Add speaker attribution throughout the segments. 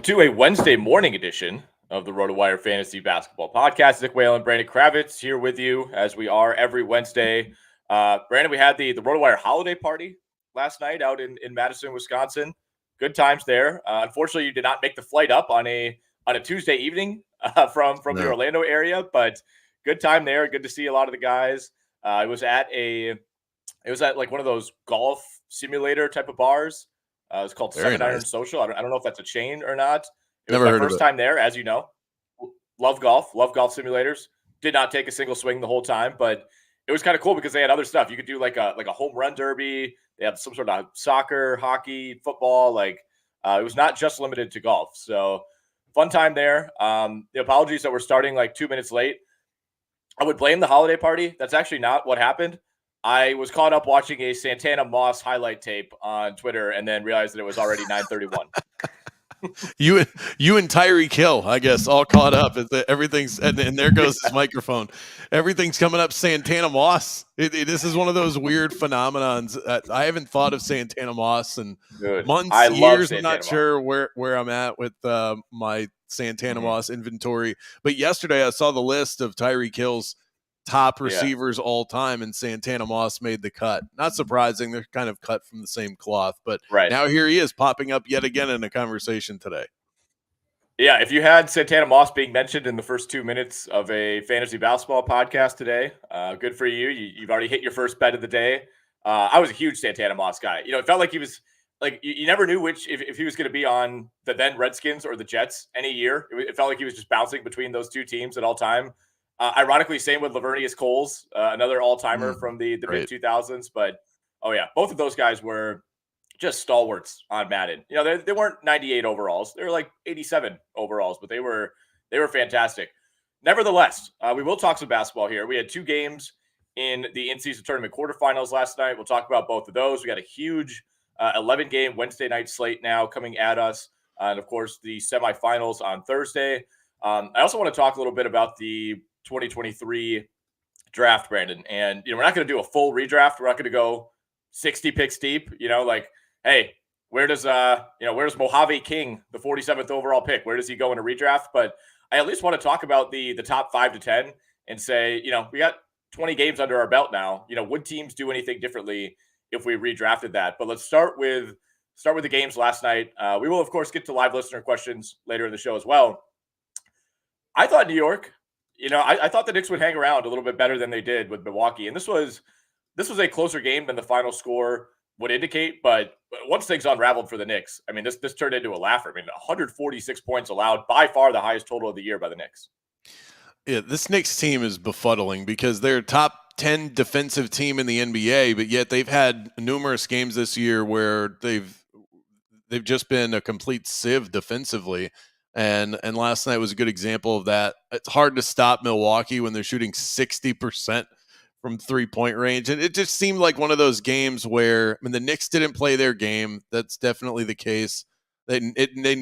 Speaker 1: to a Wednesday morning edition of the RotoWire Fantasy Basketball Podcast. Whalen and Brandon Kravitz here with you as we are every Wednesday. Brandon, we had the RotoWire holiday party last night out in Madison, Wisconsin. Good times there. Unfortunately, you did not make the flight up on a Tuesday evening from the Orlando area, but good time there. Good to see a lot of the guys. It was at like one of those golf simulator type of bars. It's called Seven Iron Social. I don't know if that's a chain or not. It was my first time there, as you know. Love golf simulators. Did not take a single swing the whole time, but it was kind of cool because they had other stuff. You could do like a home run derby. They had some sort of soccer, hockey, football. It was not just limited to golf. So fun time there. The apologies that we're starting like 2 minutes late. I would blame the holiday party. That's actually not what happened. I was caught up watching a Santana Moss highlight tape on Twitter and then realized that it was already 9:31.
Speaker 2: You and Tyreek Hill, I guess, all caught up. Everything's and there goes his microphone. Everything's coming up Santana Moss. This is one of those weird phenomenons. I haven't thought of Santana Moss in months, years. I'm not sure where I'm at with my Santana Moss inventory. But yesterday I saw the list of Tyreek Hill's top receivers all time, and Santana Moss made the cut. Not surprising. They're kind of cut from the same cloth, but now here he is popping up yet again in a conversation today.
Speaker 1: Yeah, if you had Santana Moss being mentioned in the first 2 minutes of a fantasy basketball podcast today, good for you. You've already hit your first bet of the day. I was a huge Santana Moss guy. It felt like he was like you never knew if he was going to be on the then Redskins or the Jets any year. It felt like he was just bouncing between those two teams at all time. Ironically, same with Lavernius Coles, another all-timer from the mid-2000s. But, both of those guys were just stalwarts on Madden. They weren't 98 overalls. They were like 87 overalls, but they were fantastic. Nevertheless, we will talk some basketball here. We had two games in the in-season tournament quarterfinals last night. We'll talk about both of those. We got a huge 11-game Wednesday night slate now coming at us. And, of course, the semifinals on Thursday. I also want to talk a little bit about the 2023 draft, Brandon. And, we're not going to do a full redraft. We're not going to go 60 picks deep, hey, where does Mojave King, the 47th overall pick, where does he go in a redraft? But I at least want to talk about the top 5 to 10 and say, we got 20 games under our belt now. Would teams do anything differently if we redrafted that? But let's start with the games last night. We will, of course, get to live listener questions later in the show as well. I thought New York, I thought the Knicks would hang around a little bit better than they did with Milwaukee. And this was a closer game than the final score would indicate. But once things unraveled for the Knicks, this turned into a laugher. 146 points allowed, by far the highest total of the year by the Knicks.
Speaker 2: Yeah, this Knicks team is befuddling because they're top 10 defensive team in the NBA, but yet they've had numerous games this year where they've just been a complete sieve defensively. And last night was a good example of that. It's hard to stop Milwaukee when they're shooting 60% from 3-point range. And it just seemed like one of those games where, the Knicks didn't play their game. That's definitely the case. They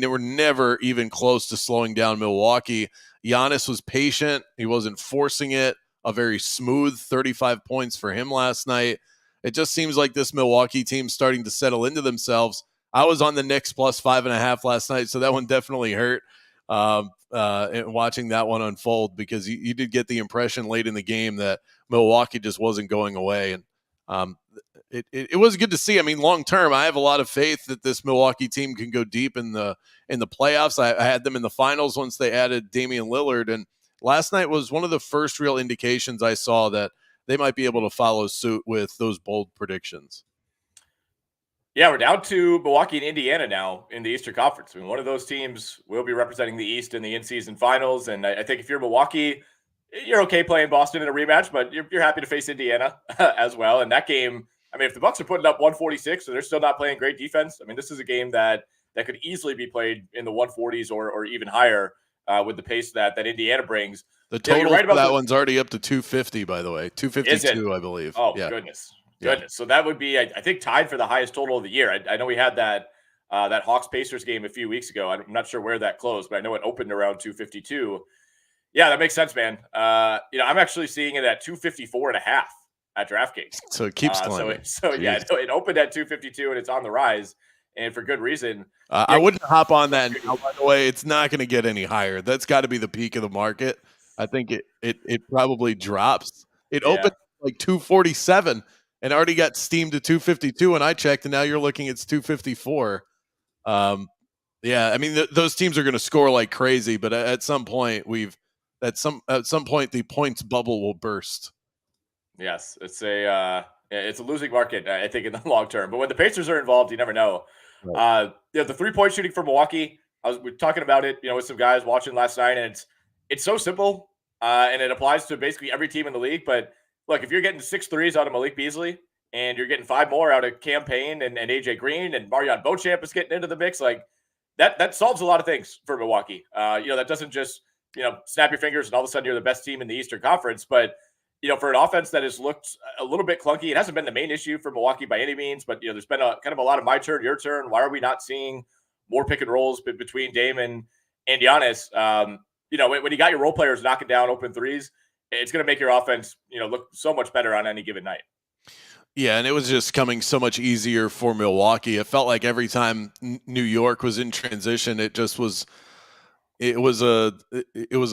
Speaker 2: were never even close to slowing down Milwaukee. Giannis was patient. He wasn't forcing it. A very smooth 35 points for him last night. It just seems like this Milwaukee team's starting to settle into themselves. I was on the Knicks plus 5.5 last night, so that one definitely hurt watching that one unfold because you did get the impression late in the game that Milwaukee just wasn't going away. And it was good to see. Long term, I have a lot of faith that this Milwaukee team can go deep in the playoffs. I had them in the finals once they added Damian Lillard, and last night was one of the first real indications I saw that they might be able to follow suit with those bold predictions.
Speaker 1: Yeah, we're down to Milwaukee and Indiana now in the Eastern Conference. One of those teams will be representing the East in the in-season finals. And I think if you're Milwaukee, you're okay playing Boston in a rematch, but you're happy to face Indiana as well. And that game, if the Bucks are putting up 146 and they're still not playing great defense, this is a game that could easily be played in the 140s or even higher with the pace that Indiana brings.
Speaker 2: The total for that one's already up to 250, by the way. 252, I believe.
Speaker 1: Oh, yeah. Goodness. So that would be, I think, tied for the highest total of the year. I know we had that Hawks-Pacers game a few weeks ago. I'm not sure where that closed, but I know it opened around 252. Yeah, that makes sense, man. I'm actually seeing it at 254.5 at DraftKings.
Speaker 2: So it keeps climbing.
Speaker 1: It opened at 252 and it's on the rise. and for good reason.
Speaker 2: I wouldn't hop on that now, by the way. It's not going to get any higher. That's got to be the peak of the market. I think it probably drops. It opened like 247 and already got steamed to 252 when I checked, and now you're looking it's 254. Yeah, I mean those teams are going to score like crazy, but at some point at some point the points bubble will burst.
Speaker 1: Yes, it's a losing market, I think, in the long term. But when the Pacers are involved, you never know. Right. The 3-point shooting for Milwaukee, we were talking about it, with some guys watching last night, and it's so simple, and it applies to basically every team in the league. But look, if you're getting 6 threes out of Malik Beasley, and you're getting 5 more out of Cam Payne and AJ Green, and Marion Beauchamp is getting into the mix, like that solves a lot of things for Milwaukee. That doesn't just snap your fingers and all of a sudden you're the best team in the Eastern Conference, but for an offense that has looked a little bit clunky, it hasn't been the main issue for Milwaukee by any means, but there's been a lot of my turn, your turn. Why are we not seeing more pick and rolls between Dame and Giannis? When you got your role players knocking down open threes, it's going to make your offense, look so much better on any given night.
Speaker 2: Yeah, and it was just coming so much easier for Milwaukee. It felt like every time New York was in transition, it was a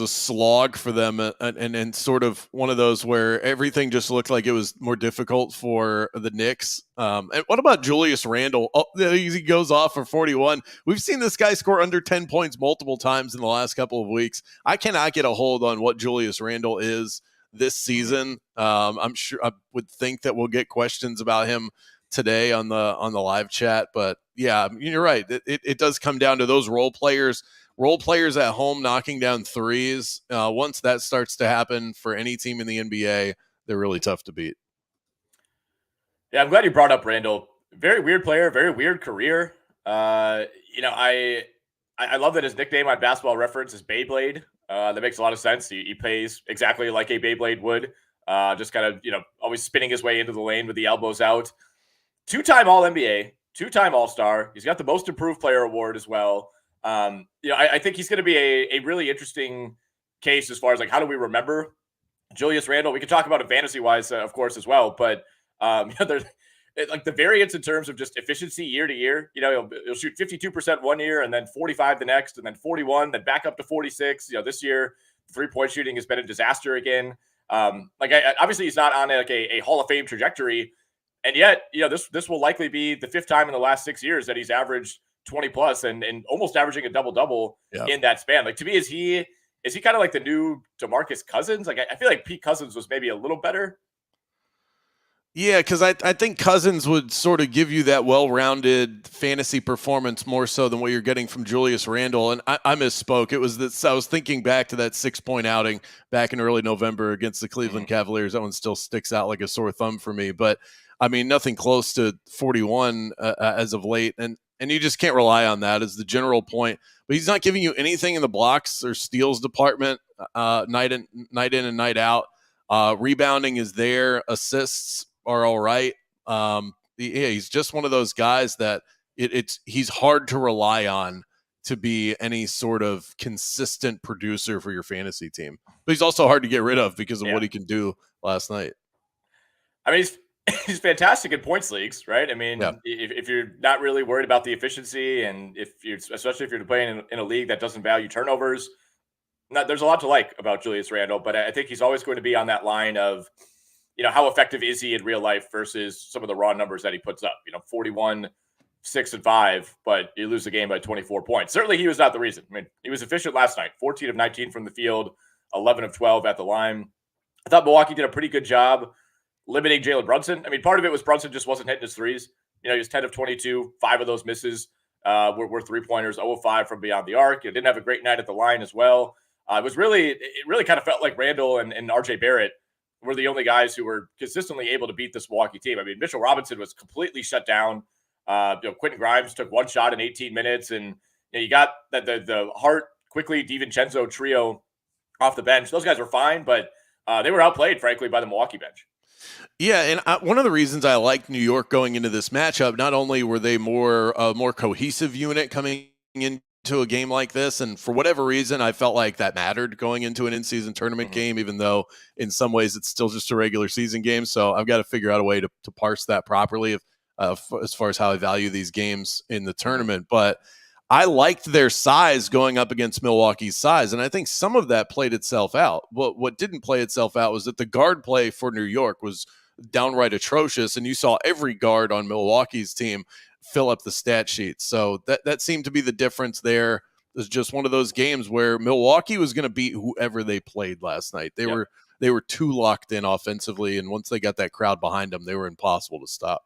Speaker 2: slog for them, and sort of one of those where everything just looked like it was more difficult for the Knicks. And what about Julius Randle? Oh, he goes off for 41. We've seen this guy score under 10 points multiple times in the last couple of weeks. I cannot get a hold on what Julius Randle is this season. I'm sure I would think that we'll get questions about him today on the live chat, but yeah, you're right. It does come down to those role players at home knocking down threes. Once that starts to happen for any team in the NBA, they're really tough to beat.
Speaker 1: Yeah, I'm glad you brought up Randle. Very weird player, very weird career. I love that his nickname on Basketball Reference is Beyblade. That makes a lot of sense. He plays exactly like a Beyblade would. Just kind of, always spinning his way into the lane with the elbows out. 2-time All-NBA, 2-time All-Star. He's got the Most Improved Player award as well. I think he's going to be a really interesting case as far as like how do we remember Julius Randle. We could talk about it fantasy-wise, of course, as well. But there's like the variance in terms of just efficiency year to year. He'll shoot 52% one year, and then 45 the next, and then 41, then back up to 46. This year, 3-point shooting has been a disaster again. Obviously he's not on a Hall of Fame trajectory, and yet this will likely be the 5th time in the last 6 years that he's averaged 20 plus and almost averaging a double in that span. Like, to me, is he kind of like the new DeMarcus Cousins? Like, I feel like Pete Cousins was maybe a little better.
Speaker 2: Yeah, because I think Cousins would sort of give you that well-rounded fantasy performance more so than what you're getting from Julius Randle. And I misspoke. It was that I was thinking back to that 6-point outing back in early November against the Cleveland Cavaliers. That one still sticks out like a sore thumb for me. But I mean, nothing close to 41 as of late, and you just can't rely on that as the general point. But he's not giving you anything in the blocks or steals department night in and night out. Rebounding is there. Assists are all right. He's just one of those guys that he's hard to rely on to be any sort of consistent producer for your fantasy team. But he's also hard to get rid of because of what he can do last night.
Speaker 1: I mean, he's fantastic in points leagues, right? I mean, if you're not really worried about the efficiency, and especially if you're playing in a league that doesn't value turnovers, there's a lot to like about Julius Randle. But I think he's always going to be on that line of, how effective is he in real life versus some of the raw numbers that he puts up. 41, 6 and 5, but you lose the game by 24 points. Certainly, he was not the reason. I mean, he was efficient last night. 14 of 19 from the field, 11 of 12 at the line. I thought Milwaukee did a pretty good job limiting Jalen Brunson. I mean, part of it was Brunson just wasn't hitting his threes. He was 10 of 22, 5 of those misses were 3-pointers, 0 of 5 from beyond the arc. He didn't have a great night at the line as well. It really kind of felt like Randle and RJ Barrett were the only guys who were consistently able to beat this Milwaukee team. I mean, Mitchell Robinson was completely shut down. Quentin Grimes took 1 shot in 18 minutes, and you got the Hart, Quickley, DiVincenzo trio off the bench. Those guys were fine, but they were outplayed, frankly, by the Milwaukee bench.
Speaker 2: Yeah, and one of the reasons I liked New York going into this matchup, not only were they more cohesive unit coming into a game like this, and for whatever reason, I felt like that mattered going into an in-season tournament game, even though in some ways it's still just a regular season game. So I've got to figure out a way to parse that properly. as far as how I value these games in the tournament. But I liked their size going up against Milwaukee's size, and I think some of that played itself out. What didn't play itself out was that the guard play for New York was downright atrocious, and you saw every guard on Milwaukee's team fill up the stat sheet. So that seemed to be the difference there. It was just one of those games where Milwaukee was going to beat whoever they played last night. They were too locked in offensively, and once they got that crowd behind them, they were impossible to stop.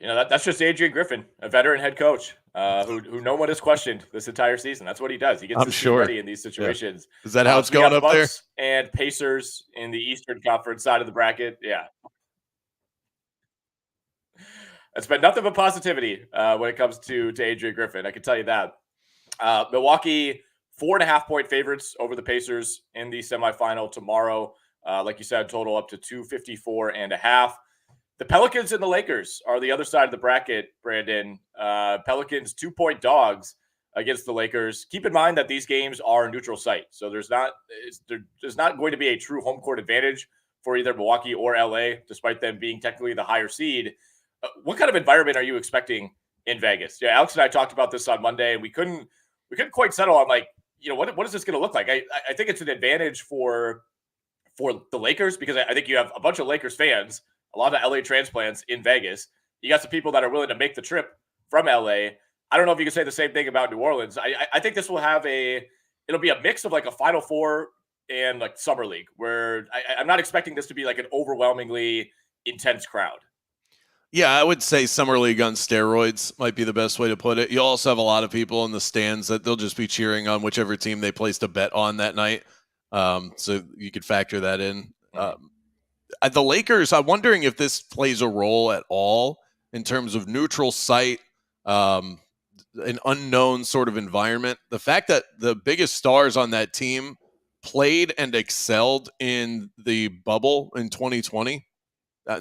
Speaker 1: That's just Adrian Griffin, a veteran head coach who no one has questioned this entire season. That's what he does. He gets his team ready in these situations.
Speaker 2: Yeah. Is that how it's going up
Speaker 1: Bucks
Speaker 2: there?
Speaker 1: And Pacers in the Eastern Conference side of the bracket. Yeah. It's been nothing but positivity when it comes to Adrian Griffin. I can tell you that. Milwaukee, 4.5-point favorites over the Pacers in the semifinal tomorrow. Like you said, total up to 254.5. The Pelicans and the Lakers are the other side of the bracket, Brandon. Pelicans 2-point dogs against the Lakers. Keep in mind that these games are neutral site, so there's not going to be a true home court advantage for either Milwaukee or LA, despite them being technically the higher seed. What kind of environment are you expecting in Vegas? Yeah, Alex and I talked about this on Monday, and we couldn't quite settle on what is this going to look like? I think it's an advantage for the Lakers because I think you have a bunch of Lakers fans, a lot of LA transplants in Vegas. You got some people that are willing to make the trip from LA. I don't know if you can say the same thing about New Orleans. I think this will have it'll be a mix of like a Final Four and like Summer League, where I'm not expecting this to be like an overwhelmingly intense crowd.
Speaker 2: Yeah, I would say Summer League on steroids might be the best way to put it. You also have a lot of people in the stands that they'll just be cheering on whichever team they placed a bet on that night. So you could factor that in. The Lakers, I'm wondering if this plays a role at all in terms of neutral site, an unknown sort of environment. The fact that the biggest stars on that team played and excelled in the bubble in 2020.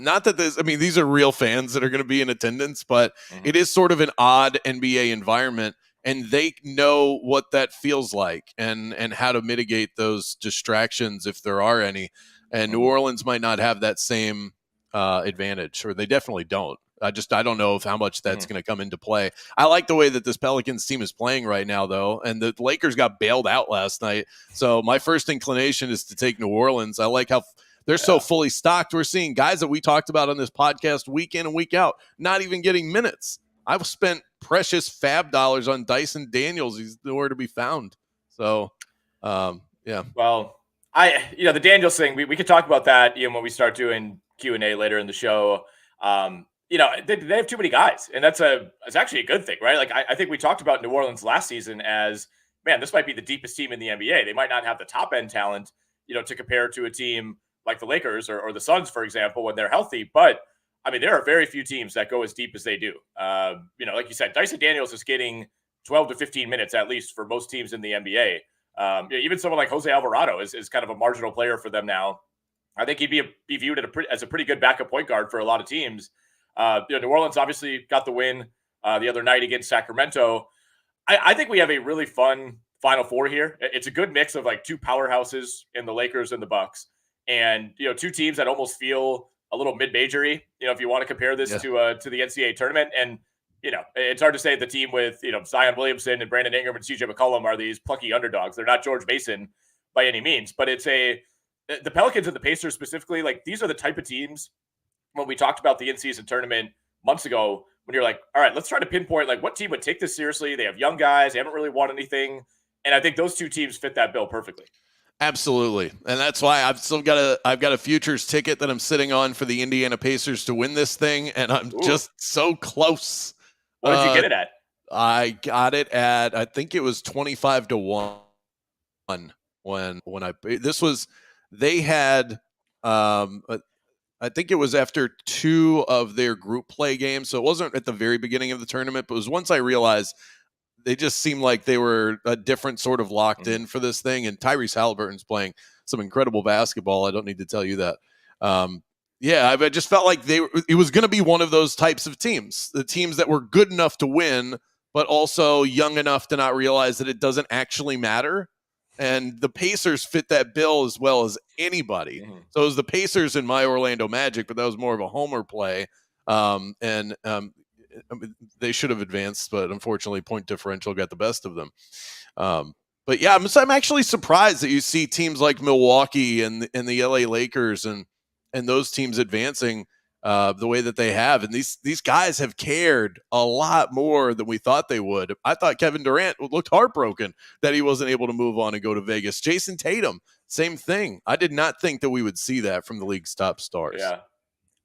Speaker 2: Not that these are real fans that are going to be in attendance, but it is sort of an odd NBA environment, and they know what that feels like and how to mitigate those distractions if there are any. And New Orleans might not have that same advantage, or they definitely don't. I don't know how much that's going to come into play. I like the way that this Pelicans team is playing right now, though, and the Lakers got bailed out last night. So my first inclination is to take New Orleans. I like how they're so fully stocked. We're seeing guys that we talked about on this podcast week in and week out not even getting minutes. I've spent precious fab dollars on Dyson Daniels. He's nowhere to be found. So, yeah.
Speaker 1: Well, the Daniels thing, we could talk about that when we start doing Q&A later in the show. They have too many guys, and it's actually a good thing, right? Like I think we talked about New Orleans last season as, man, this might be the deepest team in the NBA. They might not have the top end talent, to compare to a team like the Lakers or the Suns, for example, when they're healthy. But there are very few teams that go as deep as they do. Like you said, Dyson Daniels is getting 12 to 15 minutes at least for most teams in the NBA. Even someone like Jose Alvarado is kind of a marginal player for them now. I think he'd be viewed as a pretty good backup point guard for a lot of teams. New Orleans obviously got the win the other night against Sacramento. I think we have a really fun Final Four here. It's a good mix of like two powerhouses in the Lakers and the Bucks. And, two teams that almost feel a little mid-majory, if you want to compare this to the NCAA tournament. And, it's hard to say the team with, Zion Williamson and Brandon Ingram and CJ McCollum are these plucky underdogs. They're not George Mason by any means, but the Pelicans and the Pacers specifically, like these are the type of teams when we talked about the in-season tournament months ago, when you're like, all right, let's try to pinpoint like what team would take this seriously. They have young guys. They haven't really won anything. And I think those two teams fit that bill perfectly.
Speaker 2: Absolutely. And that's why I've got a futures ticket that I'm sitting on for the Indiana Pacers to win this thing. And I'm just so close.
Speaker 1: What did you get it at?
Speaker 2: I got it at, I think it was 25-1 they had, I think it was after two of their group play games. So it wasn't at the very beginning of the tournament, but it was once I realized they just seemed like they were a different sort of locked in for this thing. And Tyrese Halliburton's playing some incredible basketball. I don't need to tell you that. I just felt like it was going to be one of those types of teams, the teams that were good enough to win, but also young enough to not realize that it doesn't actually matter. And the Pacers fit that bill as well as anybody. So it was the Pacers and my Orlando Magic, but that was more of a homer play. They should have advanced, but unfortunately, point differential got the best of them. But yeah, I'm actually surprised that you see teams like Milwaukee and the LA Lakers and those teams advancing the way that they have. And these guys have cared a lot more than we thought they would. I thought Kevin Durant looked heartbroken that he wasn't able to move on and go to Vegas. Jason Tatum, same thing. I did not think that we would see that from the league's top stars.
Speaker 1: Yeah.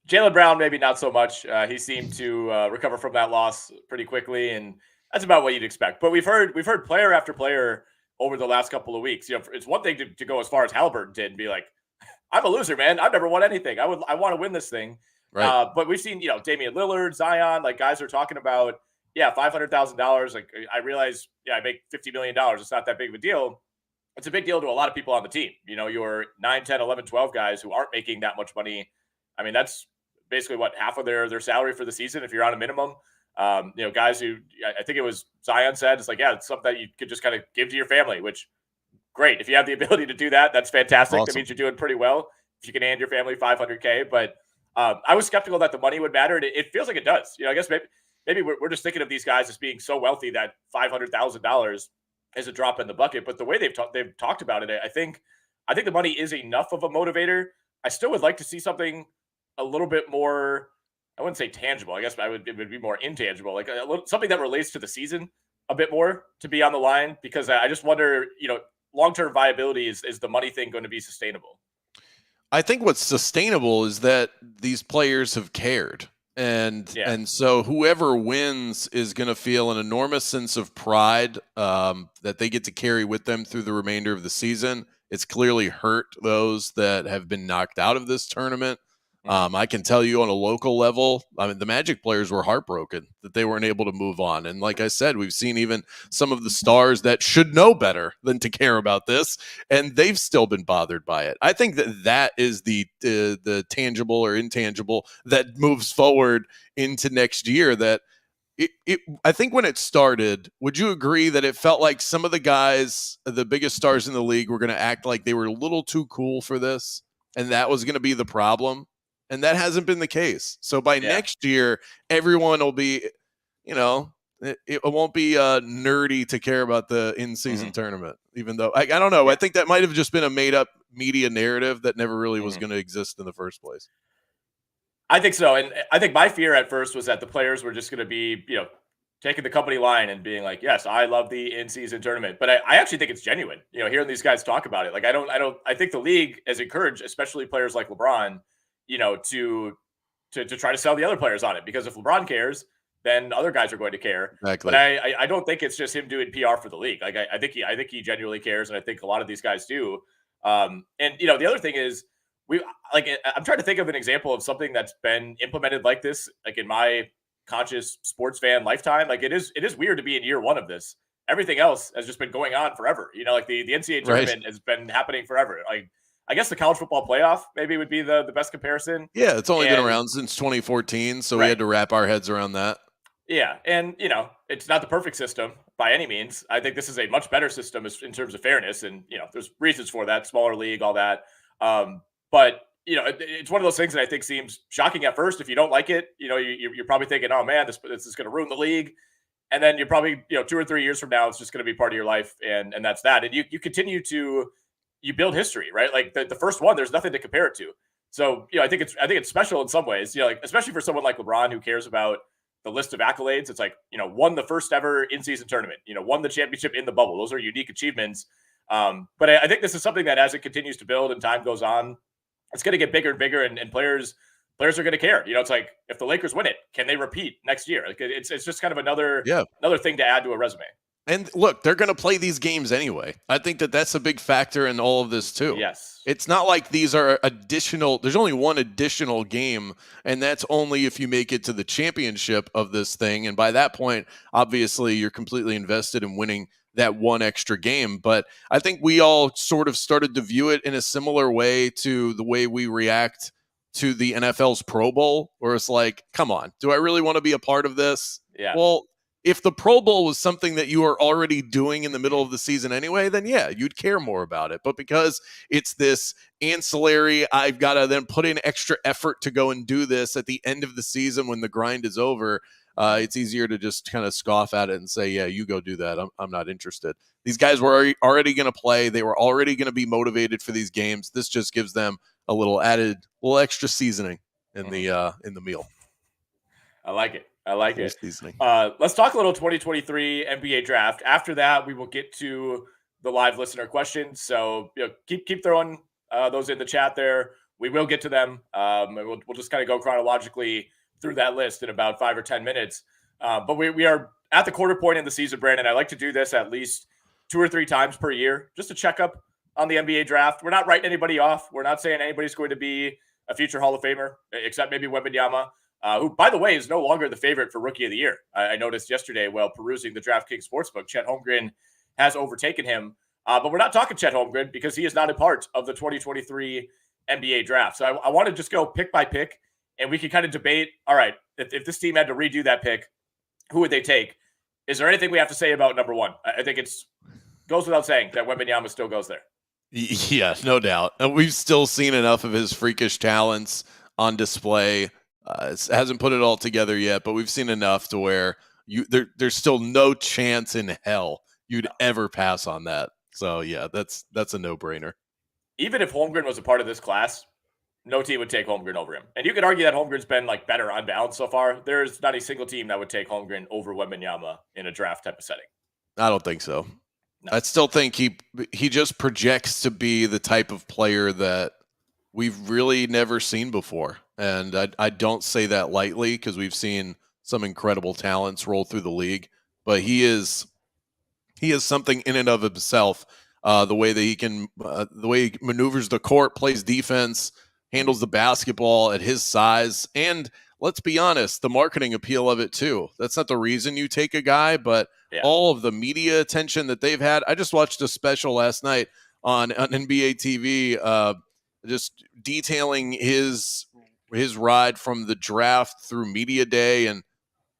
Speaker 1: Jaylen Brown, maybe not so much. He seemed to recover from that loss pretty quickly, and that's about what you'd expect. But we've heard player after player over the last couple of weeks. It's one thing to go as far as Halliburton did and be like, I'm a loser, man. I've never won anything. I want to win this thing. Right. But we've seen, Damian Lillard, Zion, like guys are talking about, $500,000. Like I realize, I make $50 million. It's not that big of a deal. It's a big deal to a lot of people on the team. Your 9, 10, 11, 12 guys who aren't making that much money. I mean, that's basically what half of their salary for the season if you're on a minimum. Guys who I think it was Zion said, it's like, it's something that you could just kind of give to your family, which great. If you have the ability to do that, that's fantastic. Awesome. That means you're doing pretty well. If you can hand your family $500K, but I was skeptical that the money would matter. And it feels like it does. I guess maybe we're just thinking of these guys as being so wealthy that $500,000 is a drop in the bucket. But the way they've talked about it, I think the money is enough of a motivator. I still would like to see something a little bit more, I wouldn't say tangible. I guess it would be more intangible, like something that relates to the season a bit more to be on the line, because I just wonder, long-term viability, is the money thing going to be sustainable?
Speaker 2: I think what's sustainable is that these players have cared. And so whoever wins is going to feel an enormous sense of pride that they get to carry with them through the remainder of the season. It's clearly hurt those that have been knocked out of this tournament. I can tell you on a local level, the Magic players were heartbroken that they weren't able to move on. And like I said, we've seen even some of the stars that should know better than to care about this, and they've still been bothered by it. I think that is the tangible or intangible that moves forward into next year. That I think when it started, would you agree that it felt like some of the guys, the biggest stars in the league, were going to act like they were a little too cool for this, and that was going to be the problem? And that hasn't been the case. So by next year, everyone will be, it won't be nerdy to care about the in-season tournament, even though I don't know. I think that might have just been a made-up media narrative that never really was going to exist in the first place.
Speaker 1: I think so. And I think my fear at first was that the players were just going to be, taking the company line and being like, yes, I love the in-season tournament. But I actually think it's genuine, hearing these guys talk about it. Like, I think the league has encouraged, especially players like LeBron, to try to sell the other players on it, because if LeBron cares, then other guys are going to care. Exactly. But I don't think it's just him doing PR for the league. Like I think he genuinely cares, and I think a lot of these guys do. And the other thing is, I'm trying to think of an example of something that's been implemented like this, like in my conscious sports fan lifetime. Like it is weird to be in year one of this. Everything else has just been going on forever. Like the NCAA tournament has been happening forever. Like, I guess the college football playoff maybe would be the best comparison.
Speaker 2: Yeah, it's only been around since 2014, so we had to wrap our heads around that.
Speaker 1: Yeah, and it's not the perfect system by any means. I think this is a much better system in terms of fairness, and there's reasons for that, smaller league, all that. But it's one of those things that I think seems shocking at first. If you don't like it, you're probably thinking, oh man, this is going to ruin the league. And then you're probably 2 or 3 years from now, it's just going to be part of your life, and that's that. And you continue to. You build history, right? Like the first one, there's nothing to compare it to. So, I think it's special in some ways, like, especially for someone like LeBron who cares about the list of accolades. It's like, won the first ever in-season tournament, won the championship in the bubble. Those are unique achievements. But I think this is something that as it continues to build and time goes on, it's going to get bigger and bigger, and players are going to care. It's like, if the Lakers win it, can they repeat next year? Like it's just kind of another thing to add to a resume.
Speaker 2: And look, they're going to play these games anyway. I think that's a big factor in all of this too.
Speaker 1: Yes.
Speaker 2: It's not like these are additional. There's only one additional game, and that's only if you make it to the championship of this thing. And by that point, obviously, you're completely invested in winning that one extra game. But I think we all sort of started to view it in a similar way to the way we react to the NFL's Pro Bowl, where it's like, come on, do I really want to be a part of this?
Speaker 1: Yeah.
Speaker 2: Well, If the Pro Bowl was something that you are already doing in the middle of the season anyway, then yeah, you'd care more about it. But because it's this ancillary, I've got to then put in extra effort to go and do this at the end of the season when the grind is over. It's easier to just kind of scoff at it and say, yeah, you go do that. I'm not interested. These guys were already going to play. They were already going to be motivated for these games. This just gives them a little extra seasoning in the meal.
Speaker 1: I like it. I like it.
Speaker 2: Seasoning.
Speaker 1: Let's talk a little 2023 NBA draft. After that, we will get to the live listener questions. So keep throwing those in the chat there. We will get to them. And we'll just kind of go chronologically through that list in about 5 or 10 minutes. But we are at the quarter point in the season, Brandon. I like to do this at least 2 or 3 times per year, just to check up on the NBA draft. We're not writing anybody off. We're not saying anybody's going to be a future Hall of Famer, except maybe Wembanyama. Who, by the way, is no longer the favorite for Rookie of the Year. I noticed yesterday while perusing the DraftKings Sportsbook, Chet Holmgren has overtaken him. But we're not talking Chet Holmgren because he is not a part of the 2023 NBA draft. So I want to just go pick by pick, and we can kind of debate, all right, if this team had to redo that pick, who would they take? Is there anything we have to say about number 1? I think it goes without saying that Wembanyama still goes there.
Speaker 2: Yeah, no doubt. We've still seen enough of his freakish talents on display. Hasn't put it all together yet, but we've seen enough to where there's still no chance in hell you'd ever pass on that. So yeah, that's a no-brainer.
Speaker 1: Even if Holmgren was a part of this class, no team would take Holmgren over him. And you could argue that Holmgren's been better on balance so far. There's not a single team that would take Holmgren over Wembanyama in a draft type of setting.
Speaker 2: I don't think so.
Speaker 1: No.
Speaker 2: I still think he just projects to be the type of player that we've really never seen before. And I don't say that lightly because we've seen some incredible talents roll through the league. But he is something in and of himself. The way that the way he maneuvers the court, plays defense, handles the basketball at his size. And let's be honest, the marketing appeal of it too. That's not the reason you take a guy, but all of the media attention that they've had. I just watched a special last night on NBA TV, just detailing his ride from the draft through media day. And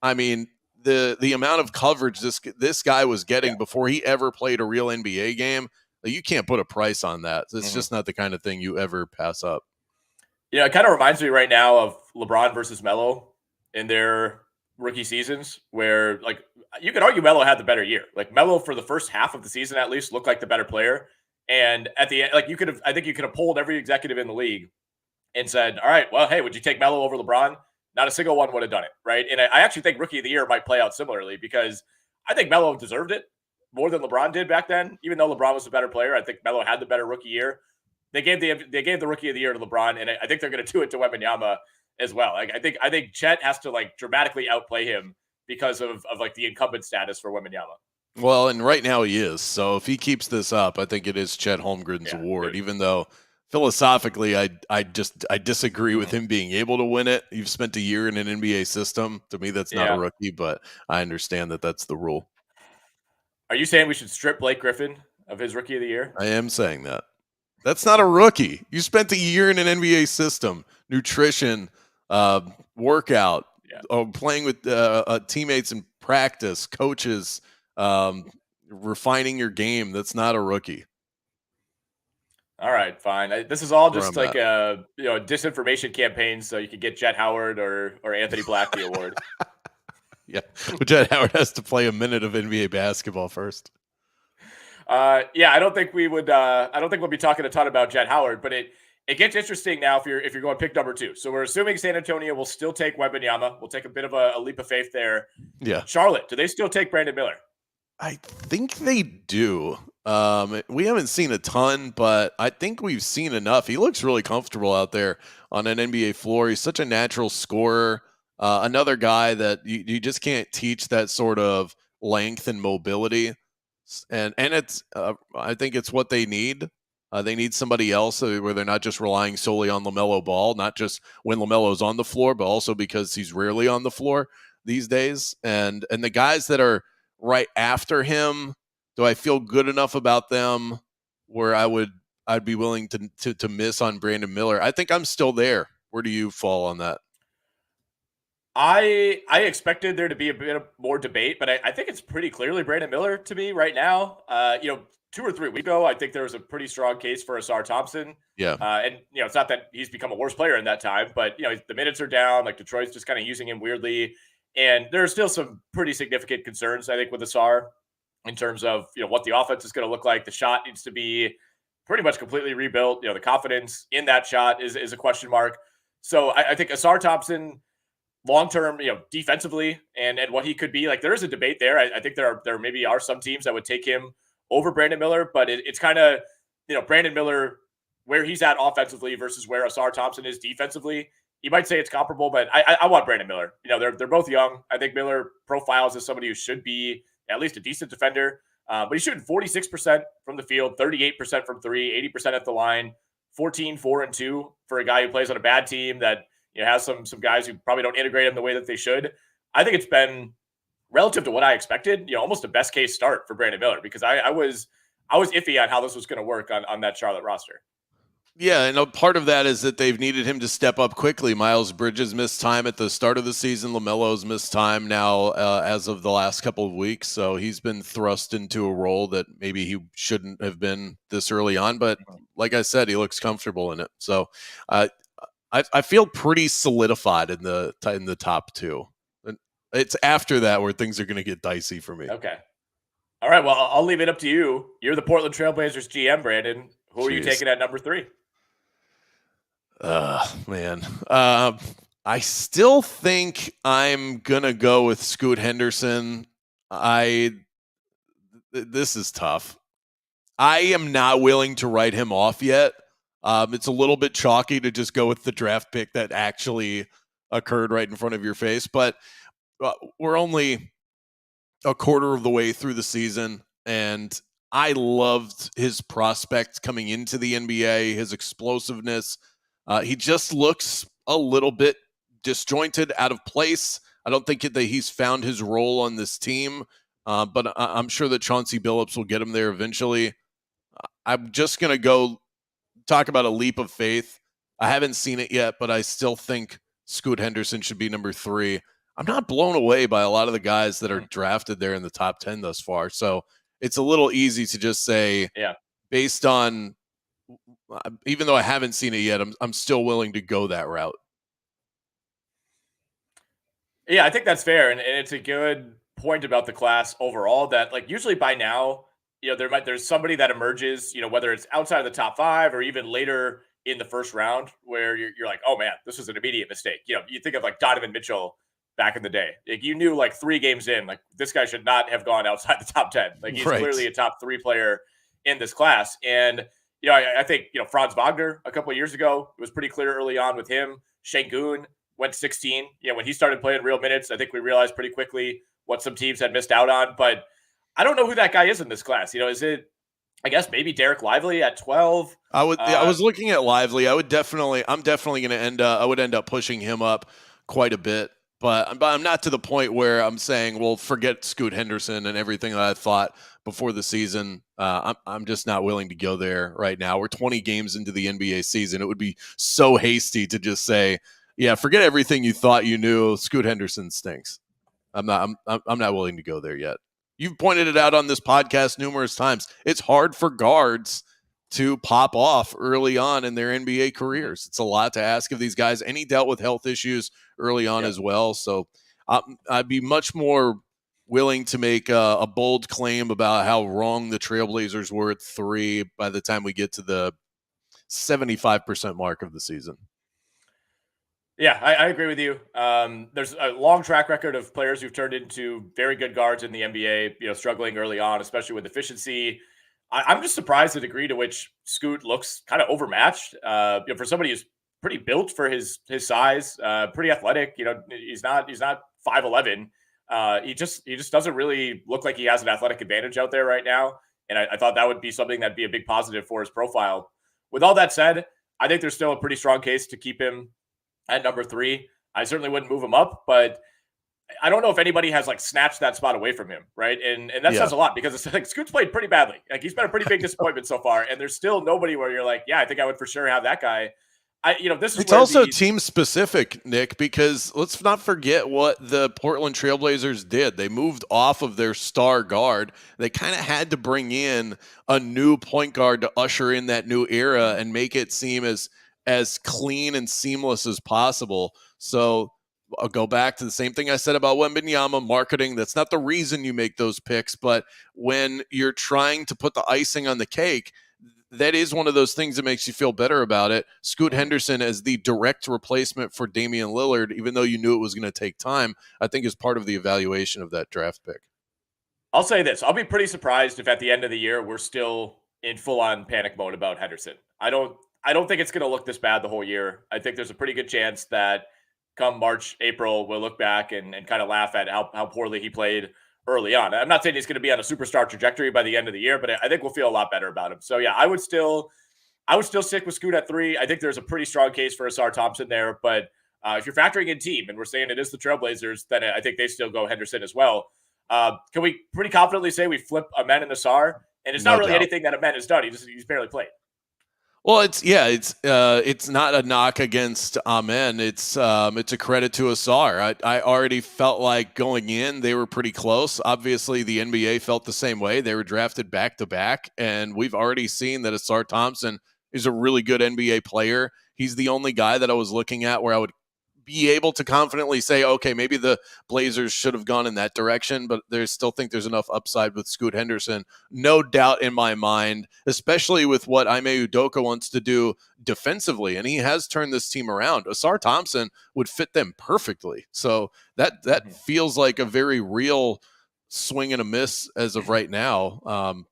Speaker 2: I mean, the amount of coverage this guy was getting before he ever played a real NBA game, you can't put a price on that. It's just not the kind of thing you ever pass up.
Speaker 1: Yeah, it kind of reminds me right now of LeBron versus Melo in their rookie seasons, where you could argue Melo had the better year. Melo for the first half of the season at least looked like the better player. And at the end, I think you could have polled every executive in the league and said, all right, well, hey, would you take Melo over LeBron? Not a single one would have done it, right? And I actually think Rookie of the Year might play out similarly because I think Melo deserved it more than LeBron did back then. Even though LeBron was the better player, I think Melo had the better rookie year. They gave the Rookie of the Year to LeBron, and I think they're going to do it to Wembanyama as well. I think Chet has to dramatically outplay him because of the incumbent status for Wembanyama.
Speaker 2: Well, and right now he is. So if he keeps this up, I think it is Chet Holmgren's award, even though philosophically I disagree with him being able to win it. You've spent a year in an NBA system. To me, that's not a rookie, but I understand that that's the rule.
Speaker 1: Are you saying we should strip Blake Griffin of his Rookie of the Year?
Speaker 2: I am saying that. That's not a rookie. You spent a year in an NBA system, nutrition, workout, playing with teammates in practice, coaches, refining your game. That's not a rookie.
Speaker 1: All right, fine. This is all just a disinformation campaign, so you could get Jet Howard or Anthony Black the award.
Speaker 2: Yeah, but Jet Howard has to play a minute of NBA basketball first.
Speaker 1: I don't think we would. I don't think we'll be talking a ton about Jet Howard, but it gets interesting now if you're going pick number 2. So we're assuming San Antonio will still take Wembanyama. We'll take a bit of a leap of faith there.
Speaker 2: Yeah.
Speaker 1: Charlotte, do they still take Brandon Miller?
Speaker 2: I think they do. We haven't seen a ton, but I think we've seen enough. He looks really comfortable out there on an NBA floor. He's such a natural scorer. Another guy that you just can't teach that sort of length and mobility. And it's I think it's what they need. They need somebody else where they're not just relying solely on LaMelo Ball, not just when LaMelo's on the floor, but also because he's rarely on the floor these days. And the guys that are right after him, do I feel good enough about them where I'd be willing to miss on Brandon Miller? I think I'm still there. Where do you fall on that?
Speaker 1: I expected there to be a bit of more debate, but I think it's pretty clearly Brandon Miller to me right now. 2 or 3 weeks ago, I think there was a pretty strong case for Asar Thompson.
Speaker 2: Yeah.
Speaker 1: And it's not that he's become a worse player in that time, but the minutes are down. Like Detroit's just kind of using him weirdly, and there are still some pretty significant concerns I think with Asar in terms of what the offense is going to look like. The shot needs to be pretty much completely rebuilt. The confidence in that shot is a question mark. So I think Asar Thompson long term, defensively and what he could be, like there is a debate there. I think there maybe are some teams that would take him over Brandon Miller, but it's kind of Brandon Miller where he's at offensively versus where Asar Thompson is defensively. You might say it's comparable, but I want Brandon Miller. They're both young. I think Miller profiles as somebody who should be at least a decent defender. But he's shooting 46% from the field, 38% from three, 80% at the line, 14, 4, and 2 for a guy who plays on a bad team that has some guys who probably don't integrate him the way that they should. I think it's been relative to what I expected, almost a best case start for Brandon Miller because I was iffy on how this was going to work on that Charlotte roster.
Speaker 2: Yeah, and a part of that is that they've needed him to step up quickly. Miles Bridges missed time at the start of the season. LaMelo's missed time now as of the last couple of weeks. So he's been thrust into a role that maybe he shouldn't have been this early on. But like I said, he looks comfortable in it. So I feel pretty solidified in the top two. And it's after that where things are going to get dicey for me.
Speaker 1: Okay. All right. Well, I'll leave it up to you. You're the Portland Trailblazers GM, Brandon. Who are you taking at number 3?
Speaker 2: Man. I still think I'm going to go with Scoot Henderson. This is tough. I am not willing to write him off yet. It's a little bit chalky to just go with the draft pick that actually occurred right in front of your face, but we're only a quarter of the way through the season, and I loved his prospect coming into the NBA, his explosiveness. He just looks a little bit disjointed, out of place. I don't think that he's found his role on this team, but I'm sure that Chauncey Billups will get him there eventually. I'm just going to go talk about a leap of faith. I haven't seen it yet, but I still think Scoot Henderson should be number 3. I'm not blown away by a lot of the guys that are drafted there in the top 10 thus far. So it's a little easy to just say, based on, even though I haven't seen it yet, I'm still willing to go that route.
Speaker 1: Yeah, I think that's fair. And it's a good point about the class overall that like usually by now, there's somebody that emerges, whether it's outside of the top 5 or even later in the first round where you're like, oh man, this was an immediate mistake. You think of like Donovan Mitchell back in the day. Like you knew like 3 games in, like this guy should not have gone outside the top 10. Like he's clearly a top 3 player in this class. And, I think, Franz Wagner a couple of years ago, it was pretty clear early on with him. Şengün went 16. When he started playing real minutes, I think we realized pretty quickly what some teams had missed out on. But I don't know who that guy is in this class. Is it, I guess maybe Derek Lively at 12?
Speaker 2: I was looking at Lively. I'm definitely going to I would end up pushing him up quite a bit. But I'm not to the point where I'm saying, well, forget Scoot Henderson and everything that I thought before the season. I'm just not willing to go there right now. We're 20 games into the NBA season. It would be so hasty to just say, yeah, forget everything you thought you knew. Scoot Henderson stinks. I'm not willing to go there yet. You've pointed it out on this podcast numerous times. It's hard for guards to pop off early on in their NBA careers. It's a lot to ask of these guys. And he dealt with health issues early on as well. So I'd be much more willing to make a bold claim about how wrong the Trailblazers were at 3 by the time we get to the 75% mark of the season.
Speaker 1: Yeah, I agree with you. There's a long track record of players who've turned into very good guards in the NBA, struggling early on, especially with efficiency. I'm just surprised the degree to which Scoot looks kind of overmatched. For somebody who's pretty built for his size, pretty athletic. He's not 5'11". He just doesn't really look like he has an athletic advantage out there right now. And I thought that would be something that'd be a big positive for his profile. With all that said, I think there's still a pretty strong case to keep him at number 3. I certainly wouldn't move him up, but I don't know if anybody has like snatched that spot away from him, right? And that says a lot because it's like Scoot's played pretty badly. Like he's been a pretty big disappointment so far, and there's still nobody where you're like, yeah, I think I would for sure have that guy this is
Speaker 2: It's
Speaker 1: where
Speaker 2: also team specific, Nick, because let's not forget what the Portland Trailblazers did. They moved off of their star guard. They kind of had to bring in a new point guard to usher in that new era and make it seem as clean and seamless as possible. So I'll go back to the same thing I said about Wembanyama marketing. That's not the reason you make those picks, but when you're trying to put the icing on the cake, that is one of those things that makes you feel better about it. Scoot Henderson as the direct replacement for Damian Lillard, even though you knew it was going to take time, I think is part of the evaluation of that draft pick.
Speaker 1: I'll say this. I'll be pretty surprised if at the end of the year we're still in full-on panic mode about Henderson. I don't think it's going to look this bad the whole year. I think there's a pretty good chance that come March, April, we'll look back and kind of laugh at how poorly he played early on. I'm not saying he's going to be on a superstar trajectory by the end of the year, but I think we'll feel a lot better about him. So yeah, I would still stick with Scoot at 3. I think there's a pretty strong case for Asar Thompson there, but if you're factoring in team and we're saying it is the Trailblazers, then I think they still go Henderson as well. Can we pretty confidently say we flip Amen and Asar? And it's not really anything that Amen has done. He's barely played.
Speaker 2: Well, it's not a knock against Amen. It's a credit to Asar. I already felt like going in, they were pretty close. Obviously, the NBA felt the same way. They were drafted back to back, and we've already seen that Asar Thompson is a really good NBA player. He's the only guy that I was looking at where I would be able to confidently say, okay, maybe the Blazers should have gone in that direction, but I still think there's enough upside with Scoot Henderson. No doubt in my mind, especially with what Ime Udoka wants to do defensively, and he has turned this team around. Asar Thompson would fit them perfectly. So that feels like a very real swing and a miss as of right now,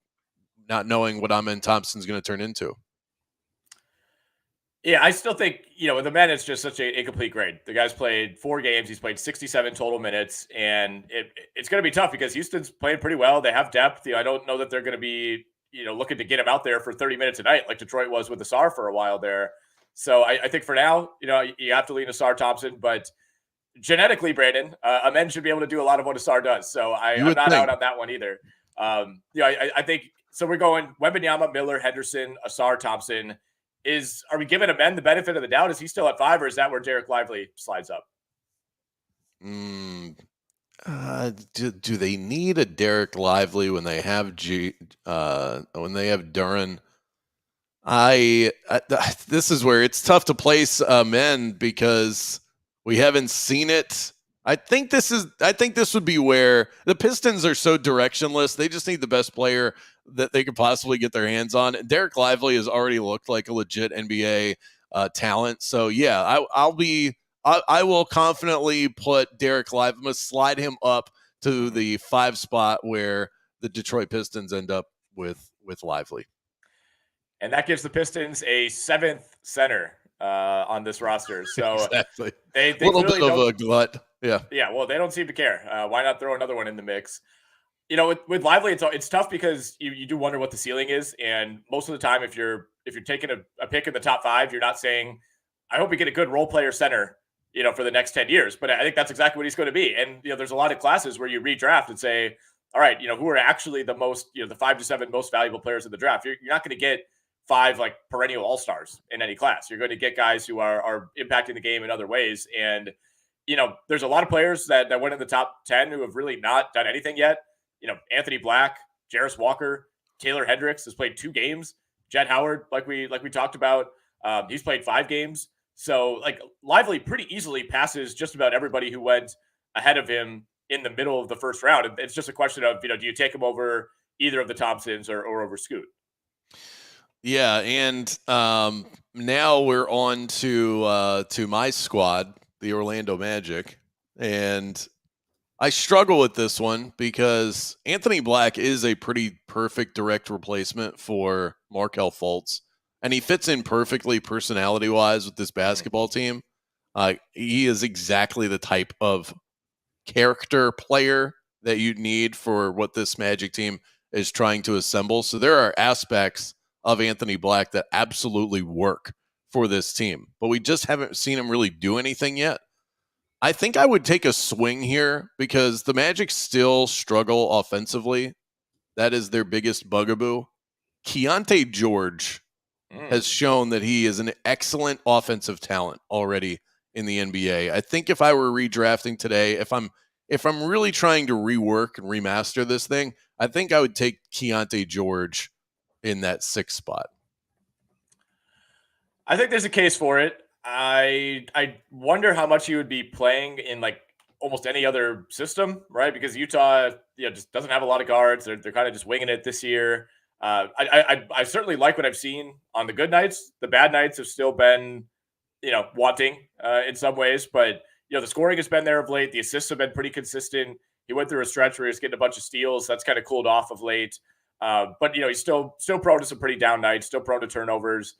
Speaker 2: not knowing what Amen Thompson's going to turn into.
Speaker 1: Yeah, I still think, with the men, it's just such a incomplete grade. The guy's played 4 games. He's played 67 total minutes, and it's going to be tough because Houston's playing pretty well. They have depth. I don't know that they're going to be, looking to get him out there for 30 minutes a night like Detroit was with Asar for a while there. So I think for now, you have to lean Asar Thompson, but genetically, Brandon, Amen should be able to do a lot of what Asar does. So I'm not out on that one either. I think, so we're going Wembanyama, Miller, Henderson, Asar Thompson. Are we giving Amen the benefit of the doubt? Is he still at 5, or is that where Derek Lively slides up?
Speaker 2: Do they need a Derek Lively when they have Duran? This is where it's tough to place men because we haven't seen it. I think this would be where the Pistons are so directionless. They just need the best player that they could possibly get their hands on. Derek Lively has already looked like a legit NBA talent. So yeah, I will confidently put Derek Lively. I'm gonna slide him up to the 5 spot where the Detroit Pistons end up with Lively.
Speaker 1: And that gives the Pistons a 7th center on this roster. So
Speaker 2: exactly.
Speaker 1: They
Speaker 2: a little bit of a glut. Yeah.
Speaker 1: Yeah. Well, they don't seem to care. Why not throw another one in the mix? With Lively, it's tough because you do wonder what the ceiling is. And most of the time, if you're taking a pick in the top 5, you're not saying, I hope we get a good role player center, for the next 10 years. But I think that's exactly what he's going to be. And, there's a lot of classes where you redraft and say, all right, who are actually the most, the 5 to 7 most valuable players in the draft. You're not going to get 5 like perennial all-stars in any class. You're going to get guys who are impacting the game in other ways. And, there's a lot of players that went in the top 10 who have really not done anything yet. Anthony Black, Jarris Walker, Taylor Hendricks has played 2 games. Jett Howard, like we talked about, he's played 5 games. So like Lively pretty easily passes just about everybody who went ahead of him in the middle of the first round. It's just a question of, do you take him over either of the Thompsons or over Scoot?
Speaker 2: Yeah, and now we're on to my squad, the Orlando Magic, and I struggle with this one because Anthony Black is a pretty perfect direct replacement for Markelle Fultz, and he fits in perfectly personality-wise with this basketball team. He is exactly the type of character player that you need for what this Magic team is trying to assemble. So there are aspects of Anthony Black that absolutely work for this team, but we just haven't seen him really do anything yet. I think I would take a swing here because the Magic still struggle offensively. That is their biggest bugaboo. Keyonte George has shown that he is an excellent offensive talent already in the NBA. I think if I were redrafting today, if I'm really trying to rework and remaster this thing, I think I would take Keyonte George in that 6th spot.
Speaker 1: I think there's a case for it. I wonder how much he would be playing in like almost any other system, right? Because Utah, just doesn't have a lot of guards. They're kind of just winging it this year. I certainly like what I've seen on the good nights. The bad nights have still been, wanting in some ways, but the scoring has been there of late. The assists have been pretty consistent. He went through a stretch where he was getting a bunch of steals. That's kind of cooled off of late. But he's still prone to some pretty down nights. Still prone to turnovers.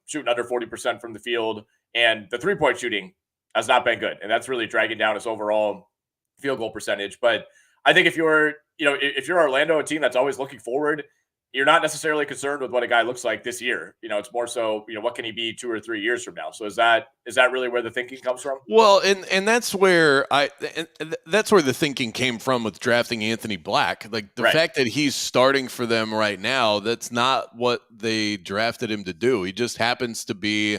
Speaker 1: Shooting under 40% from the field, and the 3-point shooting has not been good, and that's really dragging down his overall field goal percentage. But I think if you're Orlando, a team that's always looking forward, you're not necessarily concerned with what a guy looks like this year. It's more so, what can he be 2 or 3 years from now? So is that really where the thinking comes from?
Speaker 2: Well, and that's where that's where the thinking came from with drafting Anthony Black. Like the fact that he's starting for them right now, that's not what they drafted him to do. He just happens to be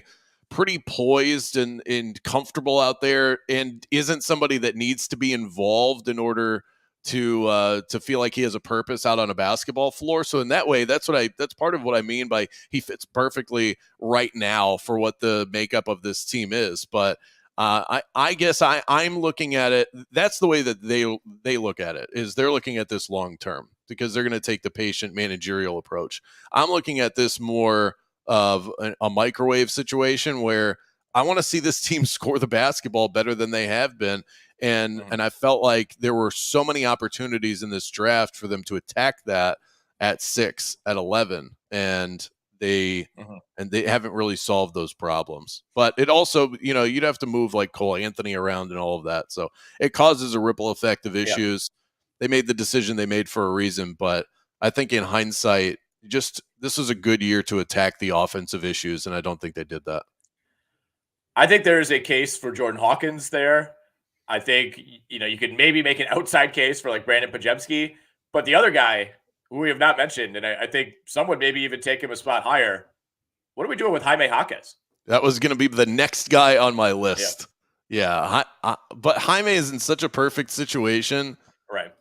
Speaker 2: pretty poised and comfortable out there, and isn't somebody that needs to be involved in order to feel like he has a purpose out on a basketball floor. So in that way, that's part of what I mean by he fits perfectly right now for what the makeup of this team is. But I guess I'm looking at it. That's the way that they look at it, is they're looking at this long term, because they're going to take the patient managerial approach. I'm looking at this more of a microwave situation where I want to see this team score the basketball better than they have been. And I felt like there were so many opportunities in this draft for them to attack that at 6, at 11, and they haven't really solved those problems. But it also, you'd have to move like Cole Anthony around and all of that, so it causes a ripple effect of issues. They made the decision they made for a reason, but I think in hindsight, this was a good year to attack the offensive issues, and I don't think they did that.
Speaker 1: I think there is a case for Jordan Hawkins there. I think, you could maybe make an outside case for like Brandon Podziemski, but the other guy who we have not mentioned, and I think some would maybe even take him a spot higher. What are we doing with Jaime Jaquez?
Speaker 2: That was going to be the next guy on my list. Yeah. But Jaime is in such a perfect situation.
Speaker 1: Right.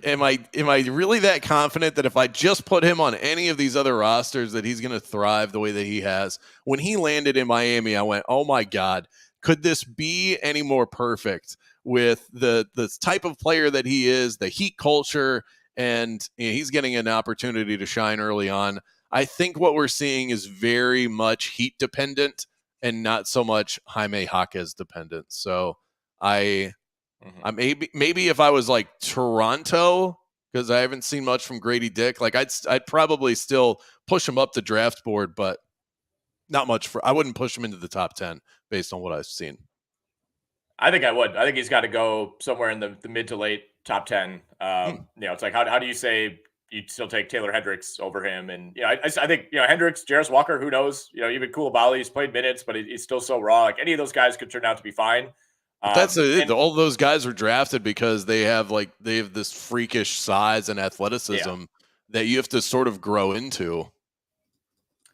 Speaker 2: Am I really that confident that if I just put him on any of these other rosters that he's going to thrive the way that he has? When he landed in Miami, I went, oh my God, could this be any more perfect with the type of player that he is, the Heat culture, and he's getting an opportunity to shine early on. I think what we're seeing is very much Heat dependent and not so much Jaime Jaquez dependent. So I maybe if I was like Toronto, because I haven't seen much from Grady Dick, like I'd probably still push him up the draft board, but not much I wouldn't push him into the top 10 based on what I've seen.
Speaker 1: I think I would. I think he's got to go somewhere in the mid to late top 10. It's like, how do you say you'd still take Taylor Hendricks over him? And, I think, Hendricks, Jarris Walker, who knows, even Koulibaly, he's played minutes, but he's still so raw. Like any of those guys could turn out to be fine.
Speaker 2: That's it. All those guys were drafted because they have this freakish size and athleticism that you have to sort of grow into.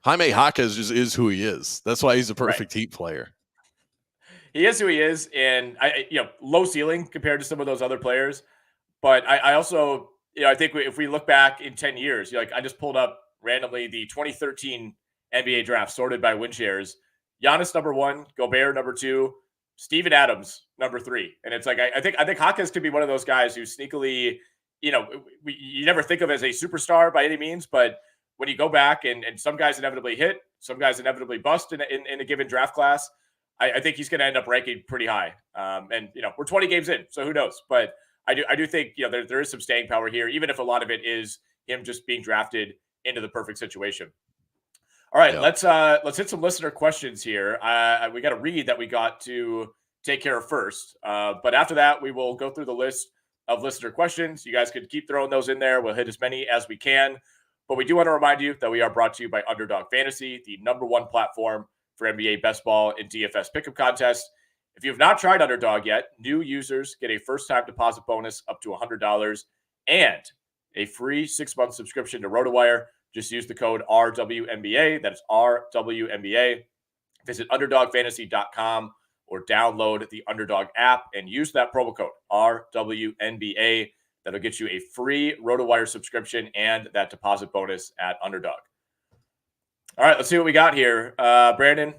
Speaker 2: Jaime Jaquez just is who he is. That's why he's a perfect Heat player.
Speaker 1: He is who he is, and low ceiling compared to some of those other players. But I also, I think if we look back in 10 years, I just pulled up randomly the 2013 NBA draft sorted by win shares. Giannis number 1, Gobert number 2, Steven Adams number 3, and it's like I think Jaquez could be one of those guys who sneakily, you never think of as a superstar by any means, but when you go back and some guys inevitably hit, some guys inevitably bust in a given draft class. I think he's going to end up ranking pretty high. And we're 20 games in, so who knows? But I do think there is some staying power here, even if a lot of it is him just being drafted into the perfect situation. All right, let's hit some listener questions here. We got a read that we got to take care of first, but after that we will go through the list of listener questions. You guys could keep throwing those in there. We'll hit as many as we can. But we do want to remind you that we are brought to you by Underdog Fantasy, the #1 platform for NBA best ball and DFS pick'em contest. If you have not tried Underdog yet, new users get a first-time deposit bonus up to $100 and a free 6-month subscription to RotoWire. Just use the code RWNBA. That's RWNBA. Visit underdogfantasy.com or download the Underdog app and use that promo code RWNBA. That'll get you a free RotoWire subscription and that deposit bonus at Underdog. All right, let's see what we got here. Brandon,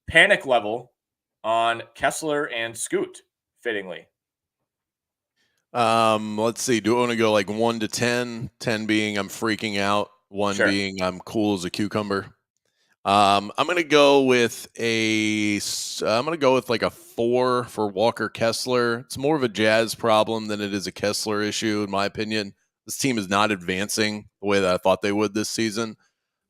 Speaker 1: panic level on Kessler and Scoot, fittingly.
Speaker 2: Let's see. Do I want to go like 1 to 10? 10 being I'm freaking out, 1
Speaker 1: Sure.
Speaker 2: being I'm cool as a cucumber. I'm gonna go with like a 4 for Walker Kessler. It's more of a Jazz problem than it is a Kessler issue, in my opinion. This team is not advancing the way that I thought they would this season.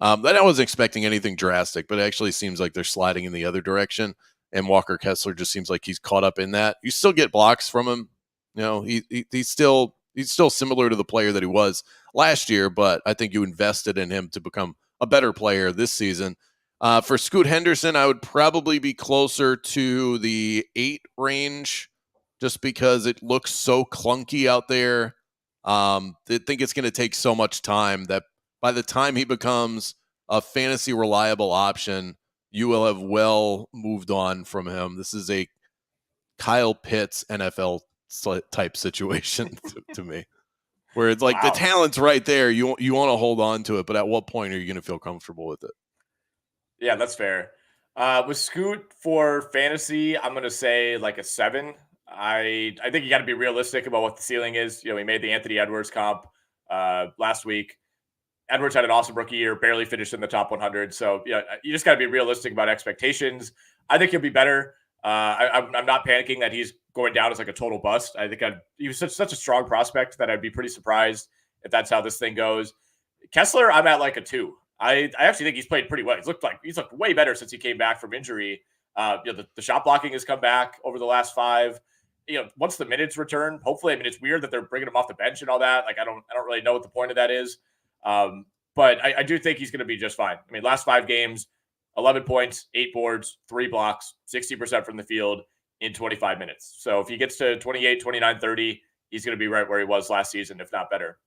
Speaker 2: Then I wasn't expecting anything drastic, but it actually seems like they're sliding in the other direction. And Walker Kessler just seems like he's caught up in that. You still get blocks from him. You know, he's still similar to the player that he was last year, but I think you invested in him to become a better player this season. For Scoot Henderson, I would probably be closer to the 8 range just because it looks so clunky out there. I think it's going to take so much time that by the time he becomes a fantasy reliable option, you will have well moved on from him. This is a Kyle Pitts NFL type situation to me, where it's like the talent's right there. You want to hold on to it, but at what point are you going to feel comfortable with it?
Speaker 1: Yeah, that's fair. With Scoot for fantasy, I'm going to say like a 7. I think you got to be realistic about what the ceiling is. You know, we made the Anthony Edwards comp last week. Edwards had an awesome rookie year, barely finished in the top 100. So, yeah, you just got to be realistic about expectations. I think he'll be better. I'm not panicking that he's going down as like a total bust. I think he was such a strong prospect that I'd be pretty surprised if that's how this thing goes. Kessler, I'm at like a 2. I actually think he's played pretty well. He's looked way better since he came back from injury. The shot blocking has come back over the last 5. You know, once the minutes return, hopefully, I mean, it's weird that they're bringing him off the bench and all that. Like, I don't really know what the point of that is. But I do think he's going to be just fine. I mean, last 5 games, 11 points, 8 boards, 3 blocks, 60% from the field in 25 minutes. So if he gets to 28, 29, 30, he's going to be right where he was last season, if not better.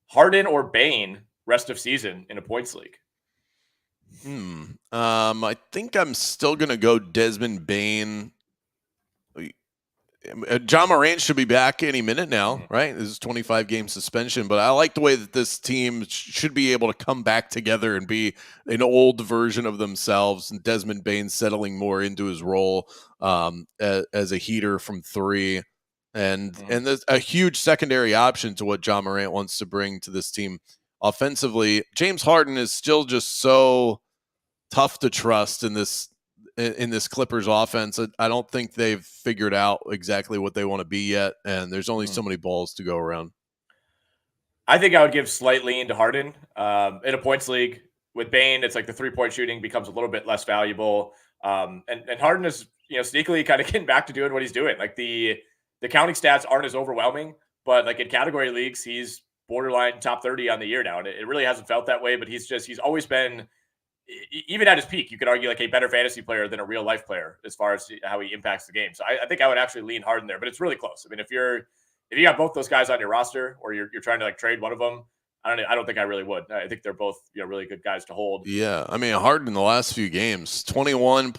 Speaker 1: Harden or Bane rest of season in a points league?
Speaker 2: I think I'm still going to go Desmond Bane. John Morant should be back any minute now, right? This is 25-game suspension, but I like the way that this team should be able to come back together and be an old version of themselves, and Desmond Bane settling more into his role as a heater from 3. And there's a huge secondary option to what John Morant wants to bring to this team offensively. James Harden is still just so tough to trust in this Clippers offense. I don't think they've figured out exactly what they want to be yet, and there's only so many balls to go around.
Speaker 1: I think I would give slight lean to Harden. In a points league with Bane, it's like the 3-point shooting becomes a little bit less valuable. And Harden is, sneakily kind of getting back to doing what he's doing. Like the counting stats aren't as overwhelming, but like in category leagues, he's borderline top 30 on the year now. And it really hasn't felt that way, but he's always been, even at his peak, you could argue like a better fantasy player than a real life player as far as how he impacts the game. So I think I would actually lean Harden there, but it's really close. I mean, if you got both those guys on your roster, or you're trying to like trade one of them, I don't think I really would. I think they're both really good guys to hold.
Speaker 2: Yeah, I mean, Harden in the last few games, 21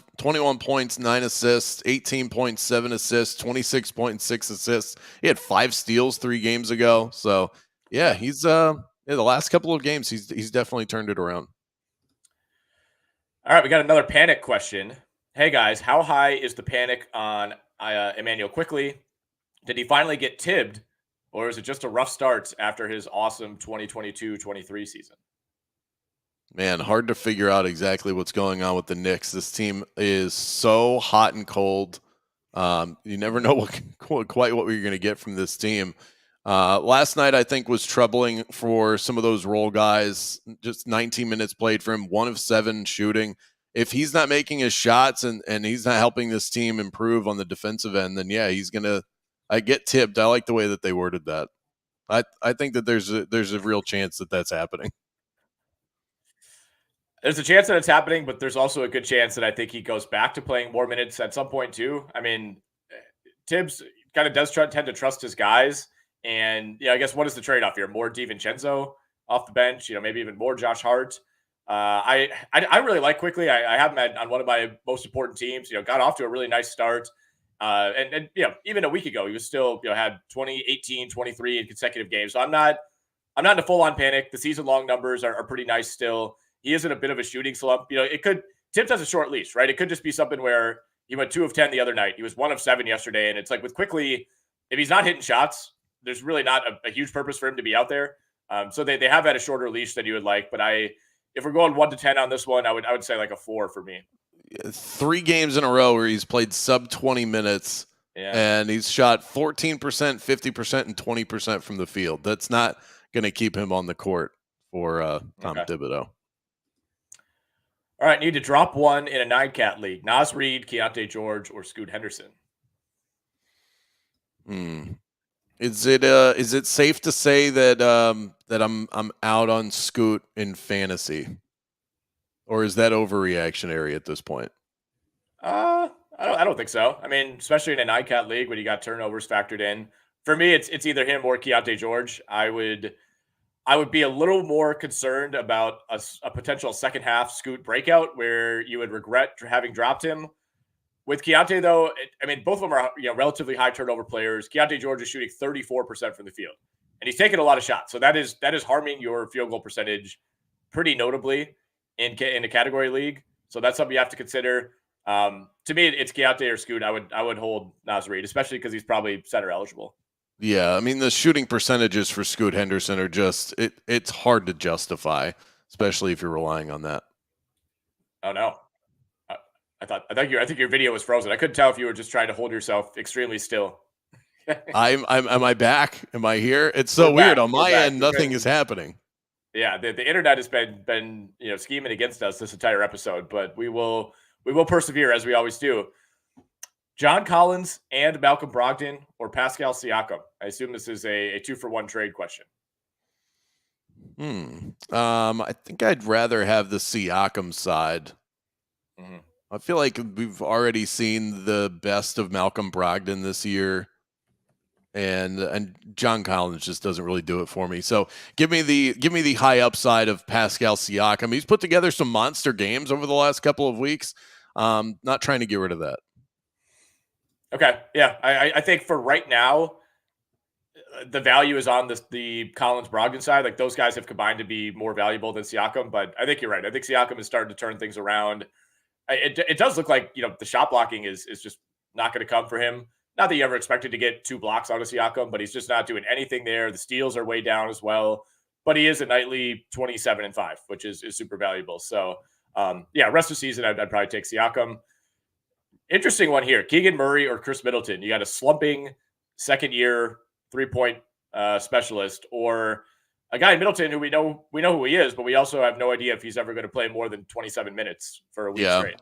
Speaker 2: points, 9 assists, 18.7 assists, 26.6 assists. He had 5 steals 3 games ago. So yeah, he's the last couple of games he's definitely turned it around.
Speaker 1: All right, we got another panic question. Hey guys, how high is the panic on Immanuel Quickley? Did he finally get tibbed, or is it just a rough start after his awesome 2022-23 season?
Speaker 2: Man, hard to figure out exactly what's going on with the Knicks. This team is so hot and cold. You never know quite what you're going to get from this team. Last night, I think, was troubling for some of those role guys. Just 19 minutes played for him, 1 of 7 shooting. If he's not making his shots and he's not helping this team improve on the defensive end, then yeah, he's going to get tipped. I like the way that they worded that. I think that there's a real chance that that's happening.
Speaker 1: There's a chance that it's happening, but there's also a good chance that I think he goes back to playing more minutes at some point too. I mean, Tibbs kind of does tend to trust his guys. And I guess what is the trade-off here? More DiVincenzo off the bench, maybe even more Josh Hart. I really like Quickley. I have him on one of my most important teams. Got off to a really nice start. And even a week ago, he was still, had 20, 18, 23 in consecutive games. So I'm not in a full-on panic. The season-long numbers are pretty nice still. He is in a bit of a shooting slump. Tibbs has a short leash, right? It could just be something where he went 2 of 10 the other night. He was 1 of 7 yesterday. And it's like with Quickley, if he's not hitting shots, there's really not a huge purpose for him to be out there. So they have had a shorter leash than you would like. But if we're going 1 to 10 on this one, I would say like a 4 for me.
Speaker 2: 3 games in a row where he's played sub 20 minutes. Yeah. And he's shot 14%, 50%, and 20% from the field. That's not going to keep him on the court for Tom Thibodeau.
Speaker 1: All right, need to drop one in a 9-cat league. Naz Reid, Keyonte George, or Scoot Henderson.
Speaker 2: Is it safe to say that that I'm out on Scoot in fantasy, or is that overreactionary at this point?
Speaker 1: I don't think so. I mean, especially in a 9-cat league when you got turnovers factored in. For me, it's either him or Keyonte George. I would be a little more concerned about a potential second half Scoot breakout where you would regret having dropped him. With Keyonte, though, both of them are relatively high turnover players. Keyonte George is shooting 34% from the field, and he's taking a lot of shots. So that is harming your field goal percentage pretty notably in a category league. So that's something you have to consider. To me, it's Keyonte or Scoot. I would hold Naz Reid, especially because he's probably center eligible.
Speaker 2: Yeah, the shooting percentages for Scoot Henderson are just it's hard to justify, especially if you're relying on that.
Speaker 1: Oh no. I think your video was frozen. I couldn't tell if you were just trying to hold yourself extremely still.
Speaker 2: Am I back? Am I here? It's so weird. On my end, nothing is happening.
Speaker 1: Yeah, the internet has been scheming against us this entire episode, but we will persevere as we always do. John Collins and Malcolm Brogdon or Pascal Siakam? I assume this is a 2-for-1 trade question.
Speaker 2: I think I'd rather have the Siakam side. Mm-hmm. I feel like we've already seen the best of Malcolm Brogdon this year, and John Collins just doesn't really do it for me. So give me the high upside of Pascal Siakam. He's put together some monster games over the last couple of weeks. Not trying to get rid of that.
Speaker 1: Okay, yeah, I think for right now, the value is on the Collins Brogdon side. Like those guys have combined to be more valuable than Siakam, but I think you're right. I think Siakam is starting to turn things around. It does look like the shot blocking is just not going to come for him. Not that you ever expected to get 2 blocks out of Siakam, but he's just not doing anything there. The steals are way down as well, but he is a nightly 27-5, which is super valuable. So rest of the season I'd probably take Siakam. Interesting one here. Keegan Murray or Chris Middleton. You got a slumping second-year 3-point specialist, or a guy in Middleton who we know who he is, but we also have no idea if he's ever going to play more than 27 minutes for a week straight.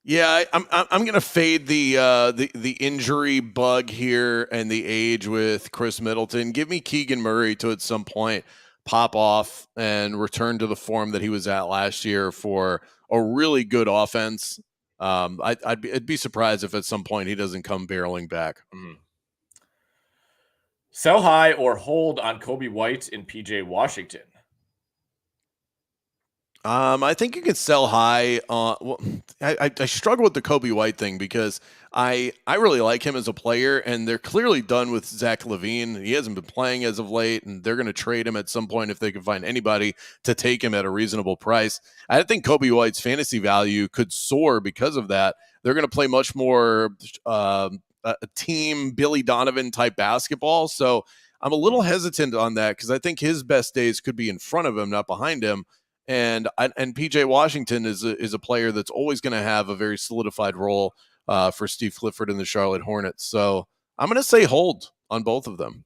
Speaker 2: Yeah, I'm going to fade the injury bug here and the age with Chris Middleton. Give me Keegan Murray to at some point pop off and return to the form that he was at last year for a really good offense. I'd be surprised if at some point he doesn't come barreling back.
Speaker 1: Mm-hmm. Sell high or hold on Coby White in PJ Washington?
Speaker 2: I think you can sell high. I struggle with the Coby White thing because I really like him as a player, and they're clearly done with Zach LaVine. He hasn't been playing as of late, and they're going to trade him at some point if they can find anybody to take him at a reasonable price. I think Coby White's fantasy value could soar because of that. They're going to play much more a team Billy Donovan type basketball, so I'm a little hesitant on that because I think his best days could be in front of him, not behind him. And PJ Washington is a player that's always going to have a very solidified role for Steve Clifford and the Charlotte Hornets. So I'm going to say hold on both of them.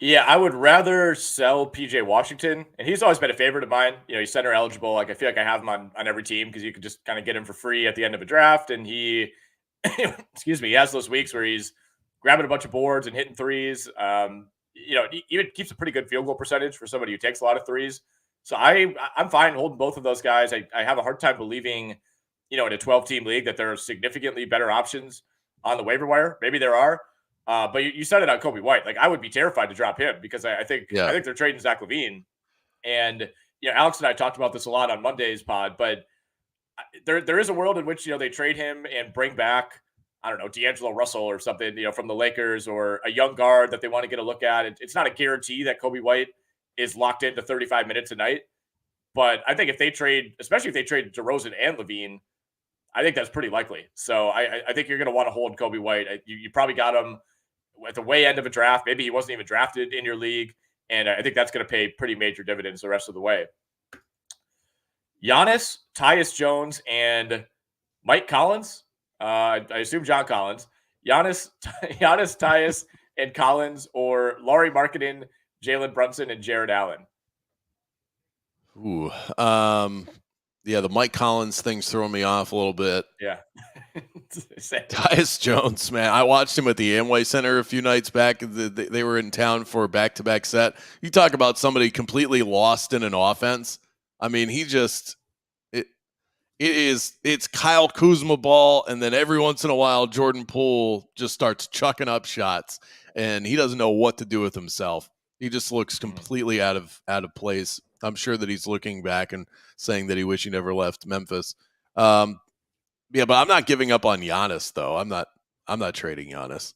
Speaker 1: Yeah, I would rather sell PJ Washington, and he's always been a favorite of mine. He's center eligible. Like I feel like I have him on every team because you could just kind of get him for free at the end of a draft, and he, he has those weeks where he's grabbing a bunch of boards and hitting threes. He even keeps a pretty good field goal percentage for somebody who takes a lot of threes. So I'm fine holding both of those guys. I have a hard time believing, in a 12-team league that there are significantly better options on the waiver wire. Maybe there are, But you said it on Coby White. Like I would be terrified to drop him because I think
Speaker 2: Yeah.
Speaker 1: they're trading Zach LaVine, and Alex and I talked about this a lot on Monday's pod. But there is a world in which they trade him and bring back, I don't know, D'Angelo Russell or something from the Lakers, or a young guard that they want to get a look at. It's not a guarantee that Coby White is locked into 35 minutes a night, but I think if they trade, especially if they trade DeRozan and LaVine, I think that's pretty likely. So I think you're going to want to hold Coby White. You probably got him at the way end of a draft. Maybe he wasn't even drafted in your league, and I think that's going to pay pretty major dividends the rest of the way. Giannis, Tyus Jones, and Mike Collins. I assume John Collins. Giannis, Tyus, and Collins, or Lauri Markkanen, Jalen Brunson, and Jared Allen.
Speaker 2: Ooh, the Mike Collins thing's throwing me off a little bit.
Speaker 1: Yeah.
Speaker 2: Tyus Jones, man. I watched him at the Amway Center a few nights back. They were in town for a back-to-back set. You talk about somebody completely lost in an offense. I mean, it's Kyle Kuzma ball, and then every once in a while, Jordan Poole just starts chucking up shots, and he doesn't know what to do with himself. He just looks completely out of place. I'm sure that he's looking back and saying that he wish he never left Memphis. Yeah, but I'm not giving up on Giannis, though. I'm not trading Giannis.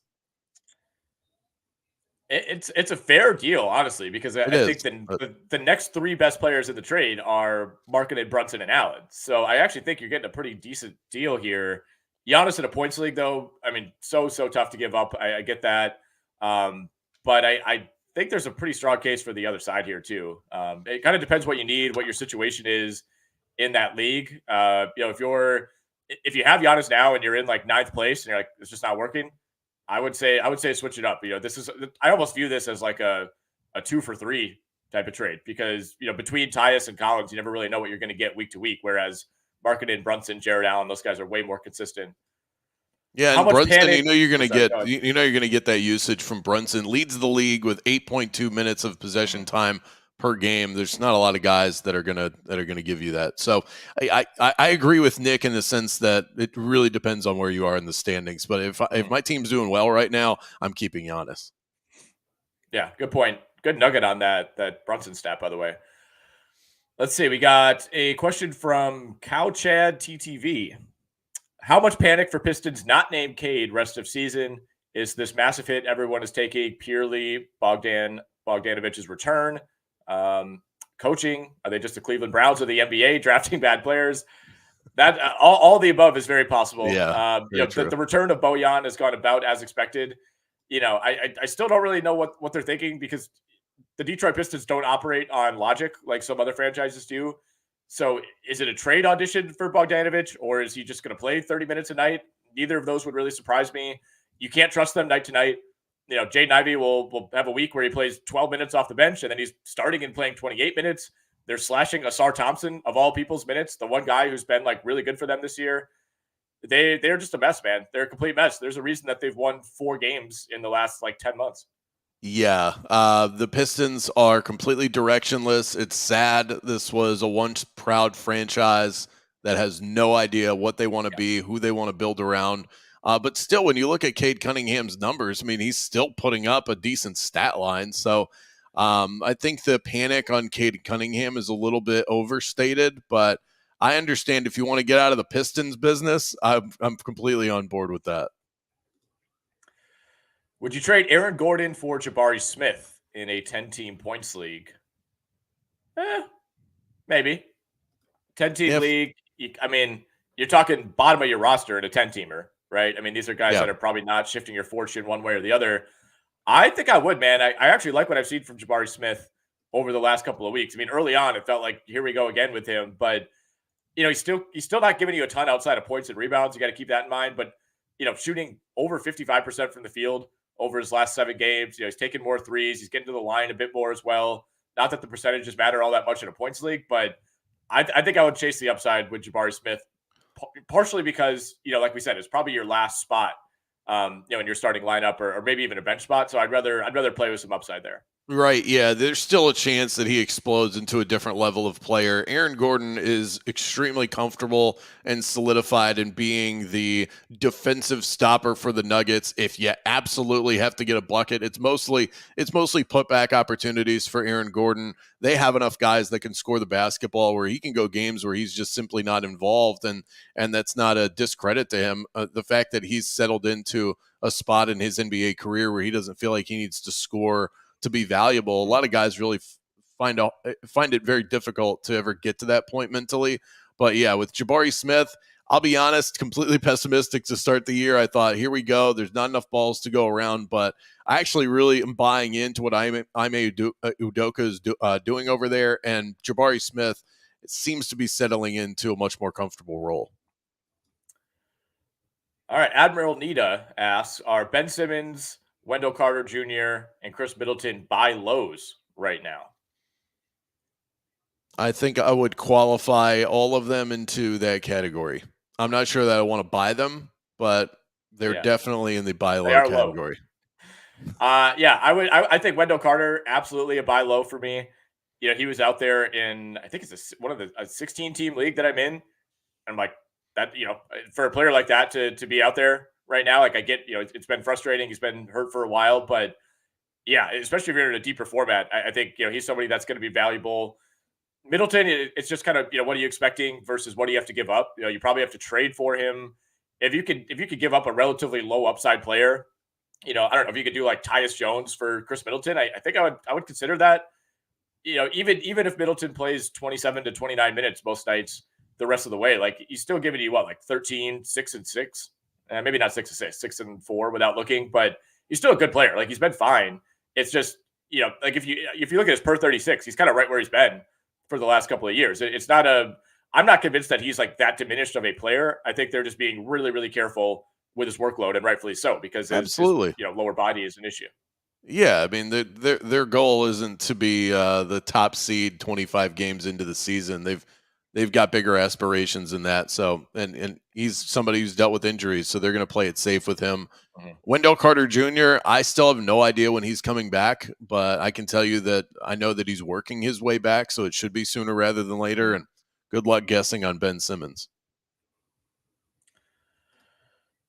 Speaker 1: It's a fair deal, honestly, because I think the next three best players in the trade are Markkanen, Brunson, and Allen. So I actually think you're getting a pretty decent deal here. Giannis in a points league, though, I mean, so tough to give up. I get that. But I think there's a pretty strong case for the other side here, too. It kind of depends what you need, what your situation is in that league. If you have Giannis now and you're in like 9th place and you're like, it's just not working, I would say switch it up. I almost view this as like a 2-for-3 type of trade, because between Tyus and Collins, you never really know what you're going to get week to week. Whereas Markkanen, Brunson, Jared Allen, those guys are way more consistent.
Speaker 2: Yeah, and Brunson, you're going to get that usage from Brunson. Leads the league with 8.2 minutes of possession time per game. There's not a lot of guys that are gonna give you that. So I agree with Nick in the sense that it really depends on where you are in the standings. But if my team's doing well right now, I'm keeping Giannis.
Speaker 1: Yeah, good point. Good nugget on that Brunson stat, by the way. Let's see. We got a question from Cow Chad TTV. How much panic for Pistons not named Cade rest of season? Is this massive hit everyone is taking purely Bogdanovich's return? Coaching? Are they just the Cleveland Browns or the NBA drafting bad players? That all the above is very possible.
Speaker 2: Yeah,
Speaker 1: the return of Bojan has gone about as expected. I still don't really know what they're thinking, because the Detroit Pistons don't operate on logic like some other franchises do. So is it a trade audition for Bogdanovich, or is he just going to play 30 minutes a night? Neither of those would really surprise me. You can't trust them night to night. Jaden Ivey will have a week where he plays 12 minutes off the bench, and then he's starting and playing 28 minutes. They're slashing Asar Thompson, of all people's, minutes, the one guy who's been like really good for them this year. They're just a mess, man. They're a complete mess. There's a reason that they've won 4 games in the last like 10 months.
Speaker 2: Yeah, the Pistons are completely directionless. It's sad. This was a once proud franchise that has no idea what they want to be, who they want to build around. But still, when you look at Cade Cunningham's numbers, I mean, he's still putting up a decent stat line. So I think the panic on Cade Cunningham is a little bit overstated, but I understand if you want to get out of the Pistons business, I'm completely on board with that.
Speaker 1: Would you trade Aaron Gordon for Jabari Smith in a 10-team points league? Maybe. 10-team league. I mean, you're talking bottom of your roster in a 10-teamer, right? I mean, these are guys that are probably not shifting your fortune one way or the other. I think I would, man. I actually like what I've seen from Jabari Smith over the last couple of weeks. I mean, early on, it felt like, here we go again with him. But, he's still not giving you a ton outside of points and rebounds. You got to keep that in mind. But, shooting over 55% from the field over his last 7 games. He's taking more threes. He's getting to the line a bit more as well. Not that the percentages matter all that much in a points league, but I think I would chase the upside with Jabari Smith, partially because, like we said, it's probably your last spot, in your starting lineup, or maybe even a bench spot. So I'd rather play with some upside there.
Speaker 2: Right. Yeah. There's still a chance that he explodes into a different level of player. Aaron Gordon is extremely comfortable and solidified in being the defensive stopper for the Nuggets. If you absolutely have to get a bucket, it's mostly putback opportunities for Aaron Gordon. They have enough guys that can score the basketball where he can go games where he's just simply not involved, and that's not a discredit to him. The fact that he's settled into a spot in his NBA career where he doesn't feel like he needs to score to be valuable. A lot of guys really find it very difficult to ever get to that point mentally. But yeah, with Jabari Smith, I'll be honest, completely pessimistic to start the year. I thought, here we go. There's not enough balls to go around, but I actually really am buying into what Ime Udoka is doing over there, and Jabari Smith seems to be settling into a much more comfortable role.
Speaker 1: All right. Admiral Nita asks, are Ben Simmons, Wendell Carter Jr., and Chris Middleton buy lows right now?
Speaker 2: I think I would qualify all of them into that category. I'm not sure that I want to buy them, but they're definitely in the buy low category.
Speaker 1: Yeah, I think Wendell Carter, absolutely a buy low for me. You know, he was out there in, I think it's one of a 16 team league that I'm in. And I'm like, that, you know, for a player like that to be out there right now, like I get, you know, it's been frustrating. He's been hurt for a while, but yeah, especially if you're in a deeper format, I think, you know, he's somebody that's going to be valuable. Middleton, it's just kind of, you know, what are you expecting versus what do you have to give up? You know, you probably have to trade for him. If you could give up a relatively low upside player, you know, I don't know if you could do like Tyus Jones for Chris Middleton. I think I would consider that. You know, even if Middleton plays 27 to 29 minutes most nights the rest of the way, like he's still giving you what, like 13, 6 and 6, maybe not 6 and 6, 6 and 4 without looking, but he's still a good player. Like he's been fine. It's just, you know, like if you look at his per 36, he's kind of right where he's been for the last couple of years. It's not I'm not convinced that he's like that diminished of a player. I think they're just being really, really careful with his workload, and rightfully so, because his you know, lower body is an issue.
Speaker 2: Yeah, I mean their goal isn't to be the top seed 25 games into the season. They've got bigger aspirations than that. So and he's somebody who's dealt with injuries, so they're going to play it safe with him. Mm-hmm. Wendell Carter Jr., I still have no idea when he's coming back, but I can tell you that I know that he's working his way back, so it should be sooner rather than later. And good luck guessing on Ben Simmons.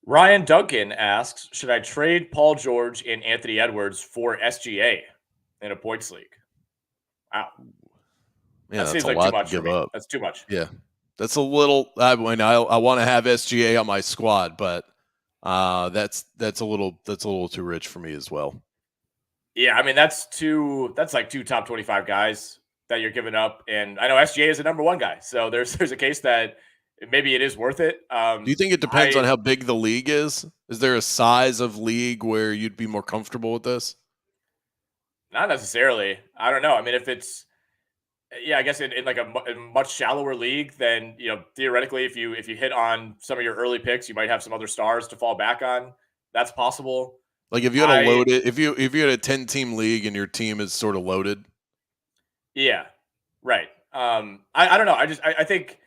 Speaker 1: Ryan Duncan asks, should I trade Paul George and Anthony Edwards for SGA in a points league? Wow.
Speaker 2: Yeah, that seems like too much to give up.
Speaker 1: That's too much.
Speaker 2: Yeah. That's a little I want to have SGA on my squad, but that's a little too rich for me as well.
Speaker 1: Yeah, I mean that's like two top 25 guys that you're giving up, and I know SGA is the number one guy, so there's a case that maybe it is worth it.
Speaker 2: Do you think it depends on how big the league is? Is there a size of league where you'd be more comfortable with this?
Speaker 1: Not necessarily. I don't know. I mean, if it's, yeah, I guess in like a much shallower league, then, you know, theoretically, if you hit on some of your early picks, you might have some other stars to fall back on. That's possible.
Speaker 2: Like if you had a loaded, if you had a 10-team league and your team is sort of loaded.
Speaker 1: Yeah, right. I don't know. I think,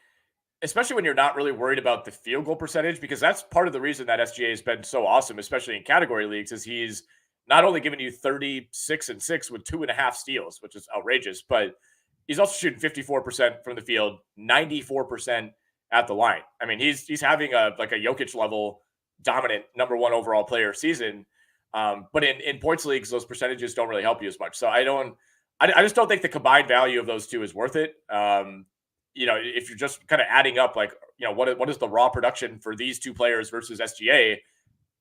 Speaker 1: especially when you're not really worried about the field goal percentage, because that's part of the reason that SGA has been so awesome, especially in category leagues, is he's not only giving you 36 and 6 with 2.5 steals, which is outrageous, but he's also shooting 54% from the field, 94% at the line. I mean, he's having a Jokic level dominant number one overall player season. But in points leagues, those percentages don't really help you as much. So I just don't think the combined value of those two is worth it. You know, if you're just kind of adding up, like, you know, what is the raw production for these two players versus SGA?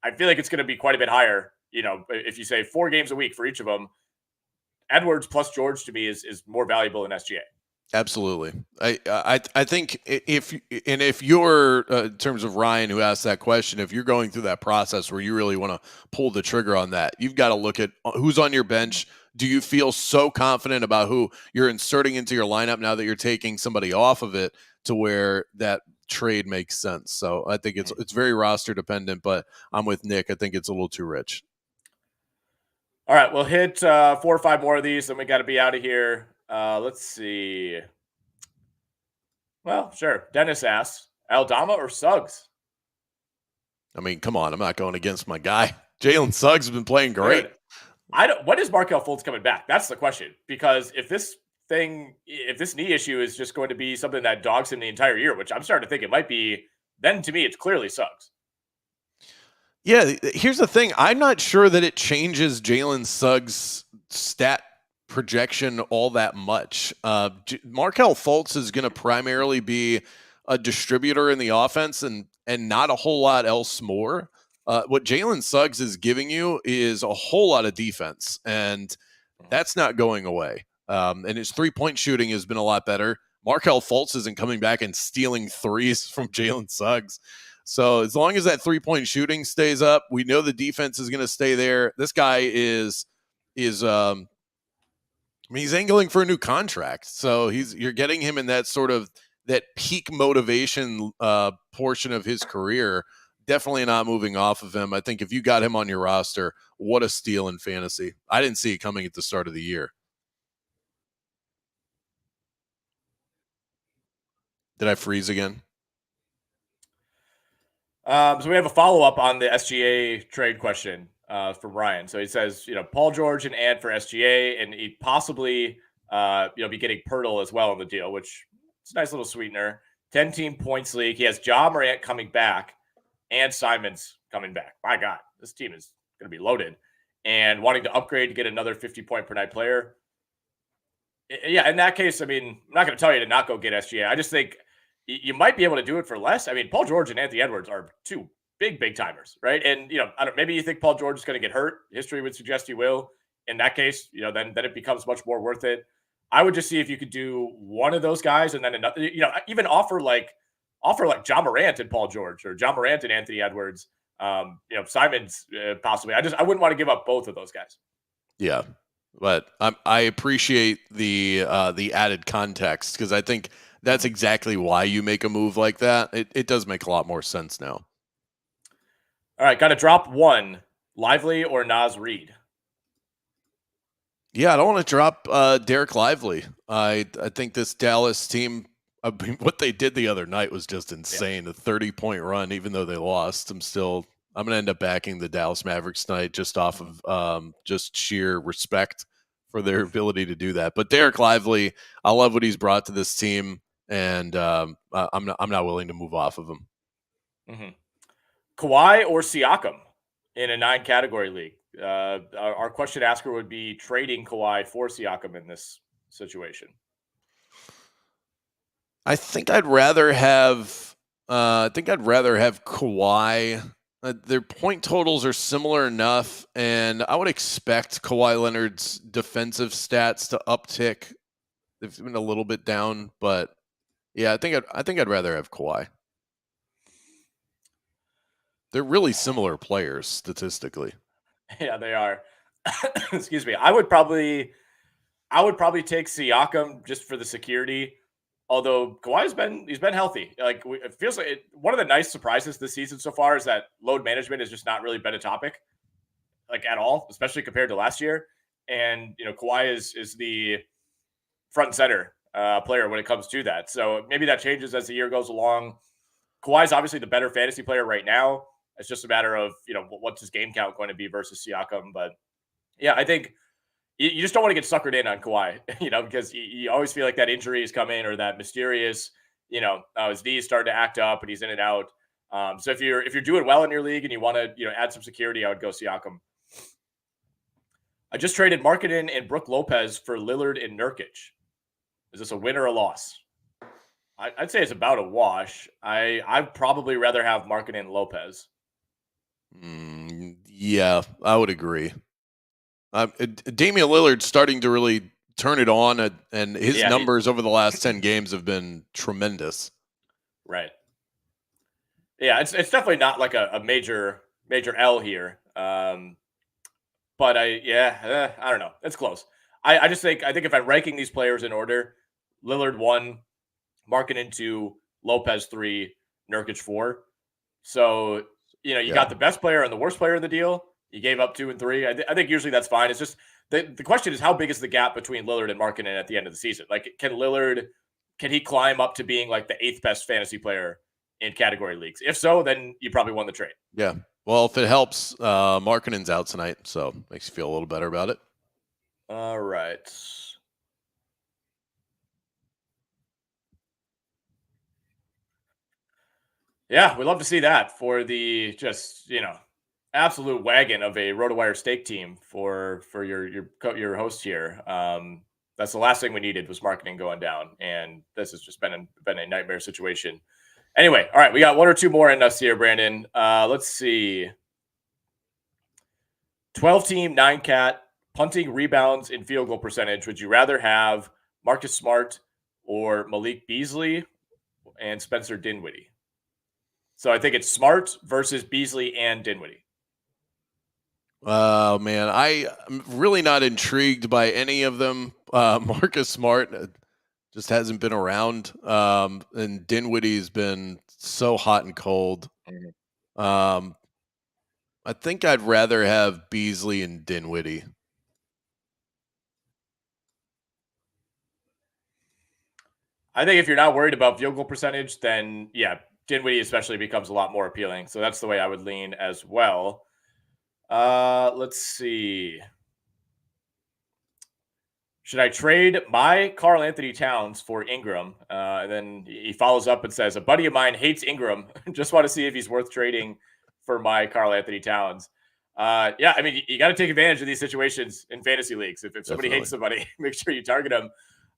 Speaker 1: I feel like it's going to be quite a bit higher. You know, if you say 4 games a week for each of them, Edwards plus George to me is more valuable than SGA.
Speaker 2: Absolutely. I think if you're in terms of Ryan who asked that question, if you're going through that process where you really want to pull the trigger on that, you've got to look at who's on your bench. Do you feel so confident about who you're inserting into your lineup now that you're taking somebody off of it to where that trade makes sense? So I think it's very roster dependent, but I'm with Nick. I think it's a little too rich.
Speaker 1: All right, we'll hit 4 or 5 more of these, then we got to be out of here. Let's see. Well, sure. Dennis asks, Aldama or Suggs?
Speaker 2: I mean, come on. I'm not going against my guy. Jalen Suggs has been playing great.
Speaker 1: When is Markelle Fultz coming back? That's the question. Because if this knee issue is just going to be something that dogs him the entire year, which I'm starting to think it might be, then to me it's clearly Suggs.
Speaker 2: Yeah, here's the thing. I'm not sure that it changes Jalen Suggs' stat projection all that much. Markelle Fultz is going to primarily be a distributor in the offense and not a whole lot else more. What Jalen Suggs is giving you is a whole lot of defense, and that's not going away. And his three-point shooting has been a lot better. Markelle Fultz isn't coming back and stealing threes from Jalen Suggs. So as long as that three-point shooting stays up, we know the defense is going to stay there. This guy is he's angling for a new contract. So you're getting him in that sort of that peak motivation portion of his career. Definitely not moving off of him. I think if you got him on your roster, what a steal in fantasy. I didn't see it coming at the start of the year. Did I freeze again?
Speaker 1: So we have a follow-up on the SGA trade question from Ryan. So he says, Paul George and Ant for SGA, and he'd possibly, be getting Pirtle as well in the deal, which is a nice little sweetener. 10-team points league. He has Ja Morant coming back and Simons coming back. My God, this team is going to be loaded. And wanting to upgrade to get another 50-point per night player. Yeah, in that case, I mean, I'm not going to tell you to not go get SGA. I just think you might be able to do it for less. I mean, Paul George and Anthony Edwards are two big timers, right? And, maybe you think Paul George is going to get hurt. History would suggest he will. In that case, then it becomes much more worth it. I would just see if you could do one of those guys and then another, even offer like Ja Morant and Paul George or Ja Morant and Anthony Edwards, Simons possibly. I wouldn't want to give up both of those guys.
Speaker 2: Yeah, but I appreciate the added context because I think that's exactly why you make a move like that. It does make a lot more sense now.
Speaker 1: All right, got to drop one. Lively or Naz Reid?
Speaker 2: Yeah, I don't want to drop Derek Lively. I think this Dallas team, what they did the other night was just insane. Yeah. A 30-point run, even though they lost. I'm going to end up backing the Dallas Mavericks tonight just off of just sheer respect for their ability to do that. But Derek Lively, I love what he's brought to this team, and I'm not willing to move off of him.
Speaker 1: Mm-hmm. Kawhi or Siakam in a 9-category league? Our question asker would be trading Kawhi for Siakam in this situation.
Speaker 2: I think I'd rather have Kawhi. Their point totals are similar enough, and I would expect Kawhi Leonard's defensive stats to uptick. They've been a little bit down, but yeah, I think I'd rather have Kawhi. They're really similar players statistically.
Speaker 1: Yeah, they are. Excuse me. I would probably take Siakam just for the security. Although Kawhi's been healthy. Like it feels like one of the nice surprises this season so far is that load management has just not really been a topic, like at all, especially compared to last year. And Kawhi is the front and center player when it comes to that. So maybe that changes as the year goes along. Kawhi's obviously the better fantasy player right now. It's just a matter of, what's his game count going to be versus Siakam. But yeah, I think you just don't want to get suckered in on Kawhi, because you always feel like that injury is coming or that mysterious, his knees starting to act up and he's in and out. So if you're doing well in your league and you want to, add some security, I would go Siakam. I just traded Markkanen and Brook Lopez for Lillard and Nurkic. Is this a win or a loss? I'd say it's about a wash. I'd probably rather have Markkanen and Lopez.
Speaker 2: Yeah, I would agree. Damian Lillard's starting to really turn it on, and his numbers over the last 10 games have been tremendous.
Speaker 1: Right. Yeah, it's definitely not like a major L here. But I don't know. It's close. I think if I'm ranking these players in order, Lillard 1, Markkanen 2, Lopez 3, Nurkic 4. So, you got the best player and the worst player in the deal. You gave up 2 and 3. I think usually that's fine. It's just the question is how big is the gap between Lillard and Markkanen at the end of the season? Like, can he climb up to being like the 8th best fantasy player in category leagues? If so, then you probably won the trade.
Speaker 2: Yeah. Well, if it helps, Markkanen's out tonight, so makes you feel a little better about it.
Speaker 1: All right. Yeah, we'd love to see that for the just, absolute wagon of a RotoWire stake team for your host here. That's the last thing we needed was marketing going down, and this has just been a nightmare situation. Anyway, all right, we got one or two more in us here, Brandon. Let's see. 12-team, 9-cat, punting, rebounds, and field goal percentage. Would you rather have Marcus Smart or Malik Beasley and Spencer Dinwiddie? So I think it's Smart versus Beasley and Dinwiddie.
Speaker 2: Oh, man. I'm really not intrigued by any of them. Marcus Smart just hasn't been around. And Dinwiddie's been so hot and cold. I think I'd rather have Beasley and Dinwiddie.
Speaker 1: I think if you're not worried about field goal percentage, then yeah, Dinwiddie especially becomes a lot more appealing. So that's the way I would lean as well. Let's see. Should I trade my Karl Anthony Towns for Ingram? And then he follows up and says, a buddy of mine hates Ingram. Just want to see if he's worth trading for my Karl Anthony Towns. Yeah, I mean, you got to take advantage of these situations in fantasy leagues. If somebody hates somebody, make sure you target them.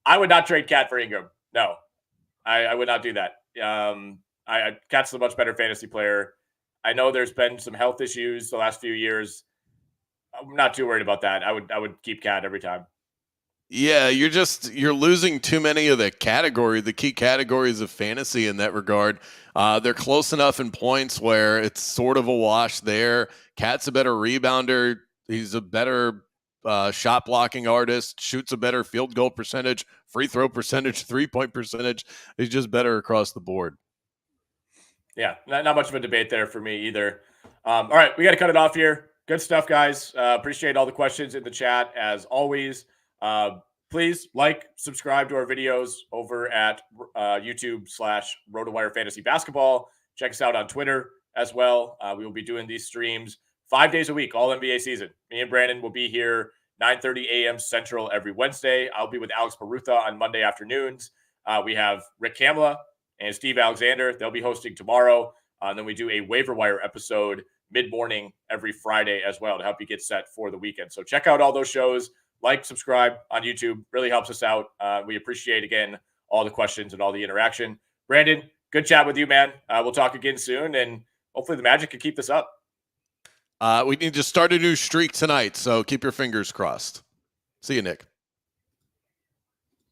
Speaker 1: I would not trade Cat for Ingram. No, I would not do that. Cat's a much better fantasy player. I know there's been some health issues the last few years. I'm not too worried about that. I would keep Cat every time.
Speaker 2: Yeah, you're losing too many of the key categories of fantasy in that regard. They're close enough in points where it's sort of a wash there. Cat's a better rebounder. He's a better shot blocking artist, shoots a better field goal percentage, free throw percentage, 3-point percentage. He's just better across the board.
Speaker 1: Yeah, not much of a debate there for me either. All right, we got to cut it off here. Good stuff, guys. Appreciate all the questions in the chat as always. Please subscribe to our videos over at YouTube/RotoWire Fantasy Basketball. Check us out on Twitter as well. We will be doing these streams 5 days a week, all NBA season. Me and Brandon will be here 9:30 a.m. Central every Wednesday. I'll be with Alex Barutha on Monday afternoons. We have Rick Kamla and Steve Alexander. They'll be hosting tomorrow. And then we do a waiver wire episode mid-morning every Friday as well to help you get set for the weekend. So check out all those shows. Subscribe on YouTube. Really helps us out. We appreciate, again, all the questions and all the interaction. Brandon, good chat with you, man. We'll talk again soon, and hopefully the Magic can keep this up.
Speaker 2: We need to start a new streak tonight, so keep your fingers crossed. See you, Nick.